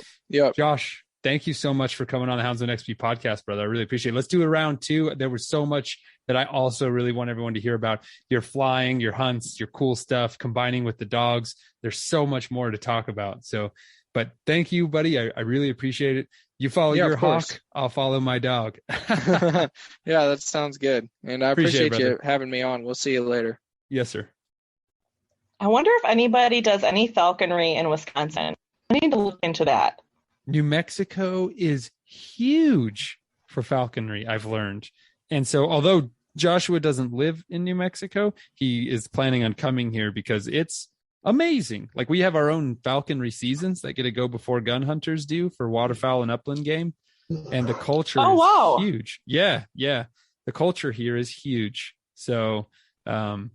Josh, thank you so much for coming on the Houndsmen XP podcast, brother. I really appreciate it. Let's do a round 2. There was so much that I also really want everyone to hear about. Your flying, your hunts, your cool stuff, combining with the dogs. There's so much more to talk about. So, but thank you, buddy. I really appreciate it. You follow your hawk, I'll follow my dog. Yeah, that sounds good. And I appreciate you having me on. We'll see you later. Yes, sir. I wonder if anybody does any falconry in Wisconsin. I need to look into that. New Mexico is huge for falconry, I've learned. And so although Joshua doesn't live in New Mexico, he is planning on coming here because it's amazing. Like, we have our own falconry seasons that get to go before gun hunters do for waterfowl and upland game. And the culture is huge. Yeah. The culture here is huge. So I'm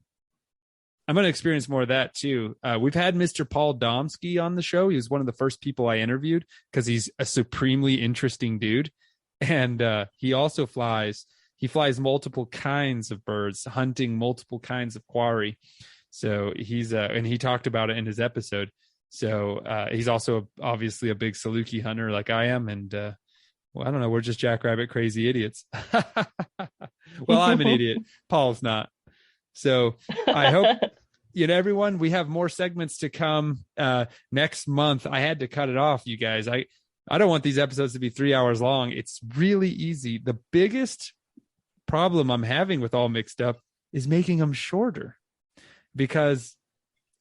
going to experience more of that too. We've had Mr. Paul Domsky on the show. He was one of the first people I interviewed because he's a supremely interesting dude. And he also flies multiple kinds of birds, hunting multiple kinds of quarry. So he's and he talked about it in his episode. So he's also obviously a big Saluki hunter like I am. And well, I don't know, we're just jackrabbit crazy idiots. Well, I'm an idiot. Paul's not. So I hope, everyone, we have more segments to come next month. I had to cut it off, you guys. I don't want these episodes to be 3 hours long. It's really easy. The biggest problem I'm having with All Mixed Up is making them shorter, because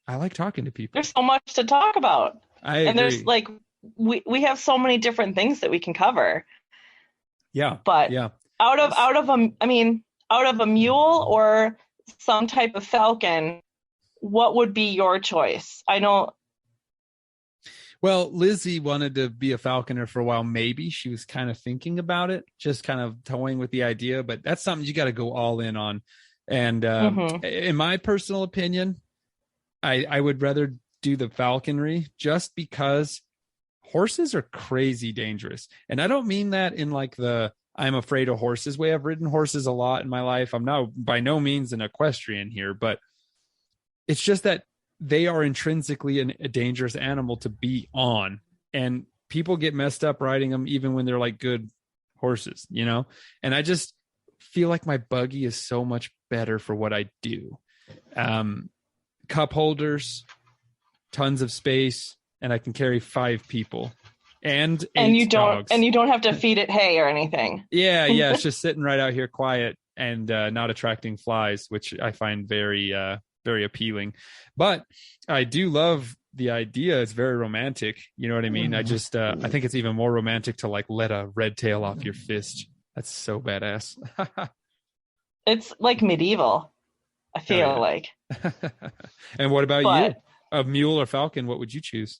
I like talking to people. There's so much to talk about. I agree. There's like, we have so many different things that we can cover. Yeah. But out of a mule or some type of falcon, what would be your choice? I know. Well, Lizzie wanted to be a falconer for a while. Maybe she was kind of thinking about it, just kind of toying with the idea, but that's something you got to go all in on. And in my personal opinion, I would rather do the falconry, just because horses are crazy dangerous. And I don't mean that in like the I'm afraid of horses way. I've ridden horses a lot in my life. I'm not by no means an equestrian here, but it's just that they are intrinsically a dangerous animal to be on, and people get messed up riding them even when they're like good horses, and I just feel like my buggy is so much better for what I do. Cup holders, tons of space, and I can carry 5 people and you don't have to feed it hay or anything. Yeah. It's just sitting right out here quiet and not attracting flies, which I find very very appealing. But I do love the idea. It's very romantic. You know what I mean? I just I think it's even more romantic to like let a red tail off your fist. That's so badass. It's like medieval, I feel like. And what about you? A mule or falcon, what would you choose?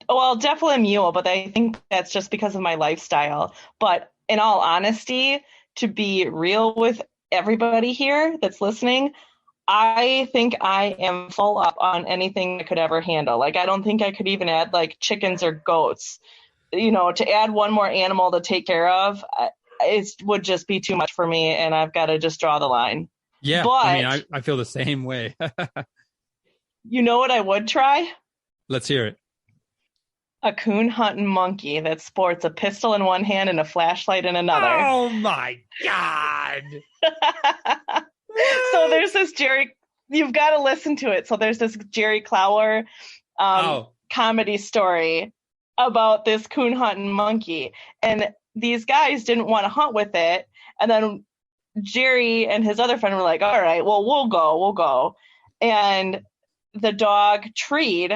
Well, definitely a mule, but I think that's just because of my lifestyle. But in all honesty, to be real with everybody here that's listening, I think I am full up on anything I could ever handle. Like, I don't think I could even add like chickens or goats. To add one more animal to take care of, it would just be too much for me, and I've got to just draw the line. Yeah, but, I feel the same way. You know what I would try? Let's hear it. A coon hunting monkey that sports a pistol in one hand and a flashlight in another. Oh my God. So there's this you've got to listen to it. So there's this Jerry Clower comedy story about this coon hunting monkey. And these guys didn't want to hunt with it. And then Jerry and his other friend were like, all right, well, we'll go. And the dog treed,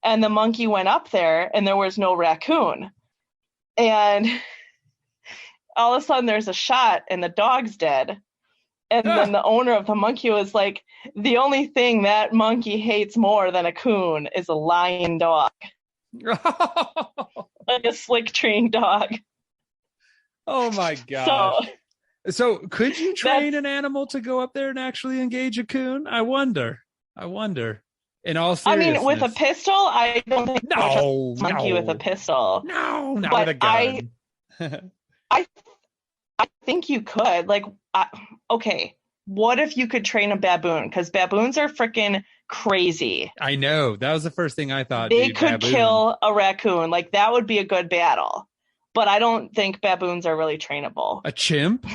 and the monkey went up there, and there was no raccoon. And all of a sudden there's a shot, and the dog's dead. And then the owner of the monkey was like, the only thing that monkey hates more than a coon is a lying dog. Like a slick trained dog. Oh my gosh. So could you train an animal to go up there and actually engage a coon? I wonder. In all seriousness. I mean, with a pistol, I don't think a monkey with a pistol. No, not but with a gun. I think you could. Like, okay, what if you could train a baboon? Because baboons are freaking crazy. I know. That was the first thing I thought. They could kill a raccoon. Like, that would be a good battle. But I don't think baboons are really trainable. A chimp?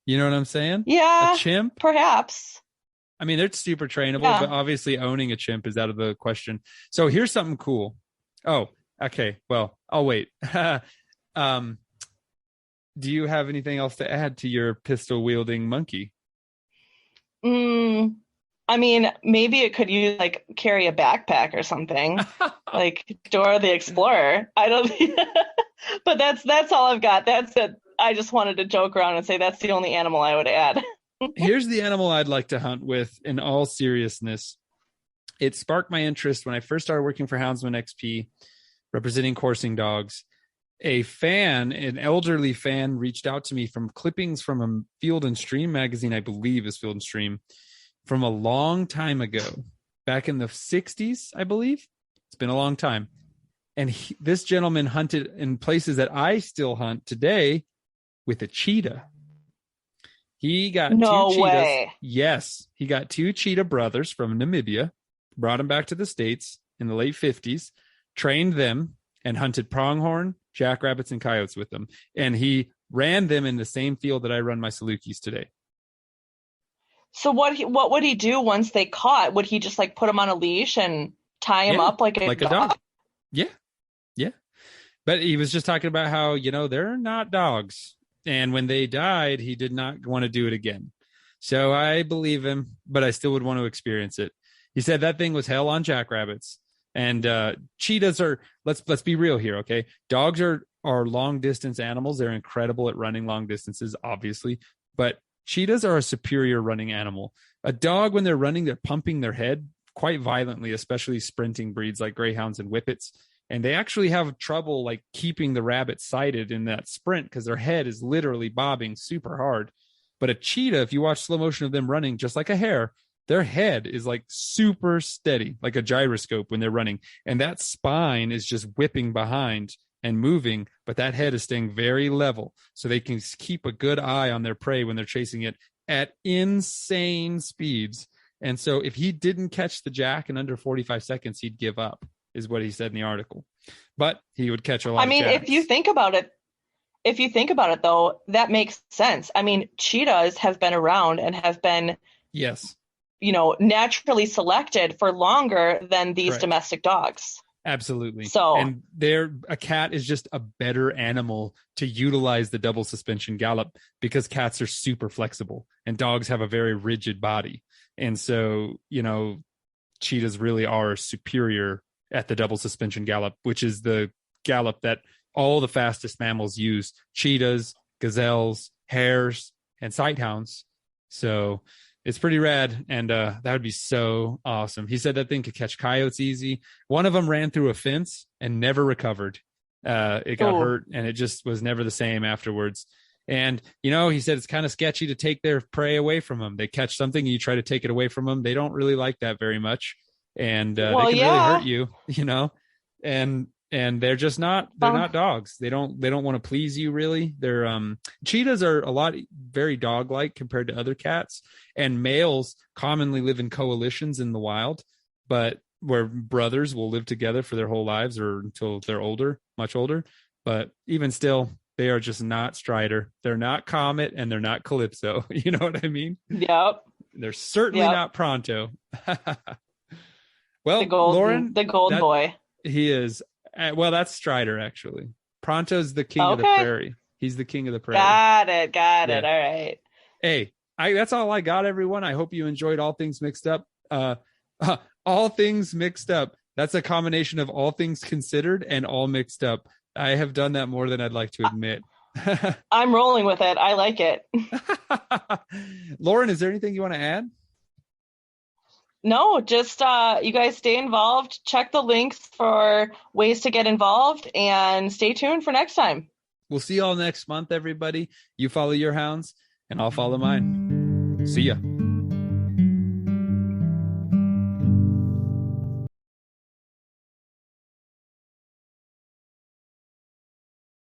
You know what I'm saying? Yeah. A chimp? Perhaps. I mean, they're super trainable, Yeah. but obviously owning a chimp is out of the question. So here's something cool. Oh, okay. Well, I'll wait. Do you have anything else to add to your pistol wielding monkey? I mean, maybe it could use like carry a backpack or something, like Dora the Explorer. I don't. But that's all I've got. That's it. I just wanted to joke around and say that's the only animal I would add. Here's the animal I'd like to hunt with. In all seriousness, it sparked my interest when I first started working for Houndsman XP, representing coursing dogs. An elderly fan, reached out to me from clippings from a Field and Stream magazine, I believe is Field and Stream, from a long time ago, back in the 60s, I believe. It's been a long time. And this gentleman hunted in places that I still hunt today with a cheetah. He got two cheetahs. Way. Yes, he got two cheetah brothers from Namibia, brought them back to the States in the late 50s, trained them, and hunted pronghorn, jackrabbits, and coyotes with them. And he ran them in the same field that I run my Salukis today. So what would he do once they caught? Would he just like put them on a leash and tie them up like a dog? Yeah. But he was just talking about how, they're not dogs. And when they died, he did not want to do it again. So I believe him, but I still would want to experience it. He said that thing was hell on jackrabbits. And cheetahs are, let's be real here, okay? Dogs are long distance animals. They're incredible at running long distances, obviously. But cheetahs are a superior running animal. A dog, when they're running, they're pumping their head quite violently, especially sprinting breeds like greyhounds and whippets. And they actually have trouble like keeping the rabbit sighted in that sprint because their head is literally bobbing super hard. But a cheetah, if you watch slow motion of them running, just like a hare, their head is like super steady, like a gyroscope when they're running. And that spine is just whipping behind and moving, but that head is staying very level. So they can keep a good eye on their prey when they're chasing it at insane speeds. And so if he didn't catch the jack in under 45 seconds, he'd give up, is what he said in the article. But he would catch a lot of jacks. If you think about it though, that makes sense. I mean, cheetahs have been around and have been naturally selected for longer than these Correct. Domestic dogs. Absolutely. So, and a cat is just a better animal to utilize the double suspension gallop because cats are super flexible and dogs have a very rigid body. And so, cheetahs really are superior at the double suspension gallop, which is the gallop that all the fastest mammals use: cheetahs, gazelles, hares, and sighthounds. So it's pretty rad, and that would be so awesome. He said that thing could catch coyotes easy. One of them ran through a fence and never recovered. It got hurt, and it just was never the same afterwards. And, he said it's kind of sketchy to take their prey away from them. They catch something and you try to take it away from them. They don't really like that very much. And they can really hurt you, and they're just not dogs. They don't want to please you really. They're cheetahs are very dog-like compared to other cats, and males commonly live in coalitions in the wild, but where brothers will live together for their whole lives or until they're older, much older. But even still, they are just not Strider. They're not Comet, and they're not Calypso. You know what I mean? Yep. They're certainly not Pronto. Well, the golden, Lauren, the gold boy. He is Well, that's Strider, actually. Pronto's the king of the prairie. He's the king of the prairie. Got it. All right. Hey, that's all I got, everyone. I hope you enjoyed All Things Mixed Up. All Things Mixed Up. That's a combination of All Things Considered and All Mixed Up. I have done that more than I'd like to admit. I'm rolling with it. I like it. Lauren, is there anything you want to add? No, just you guys stay involved. Check the links for ways to get involved, and stay tuned for next time. We'll see you all next month, everybody. You follow your hounds, and I'll follow mine. See ya.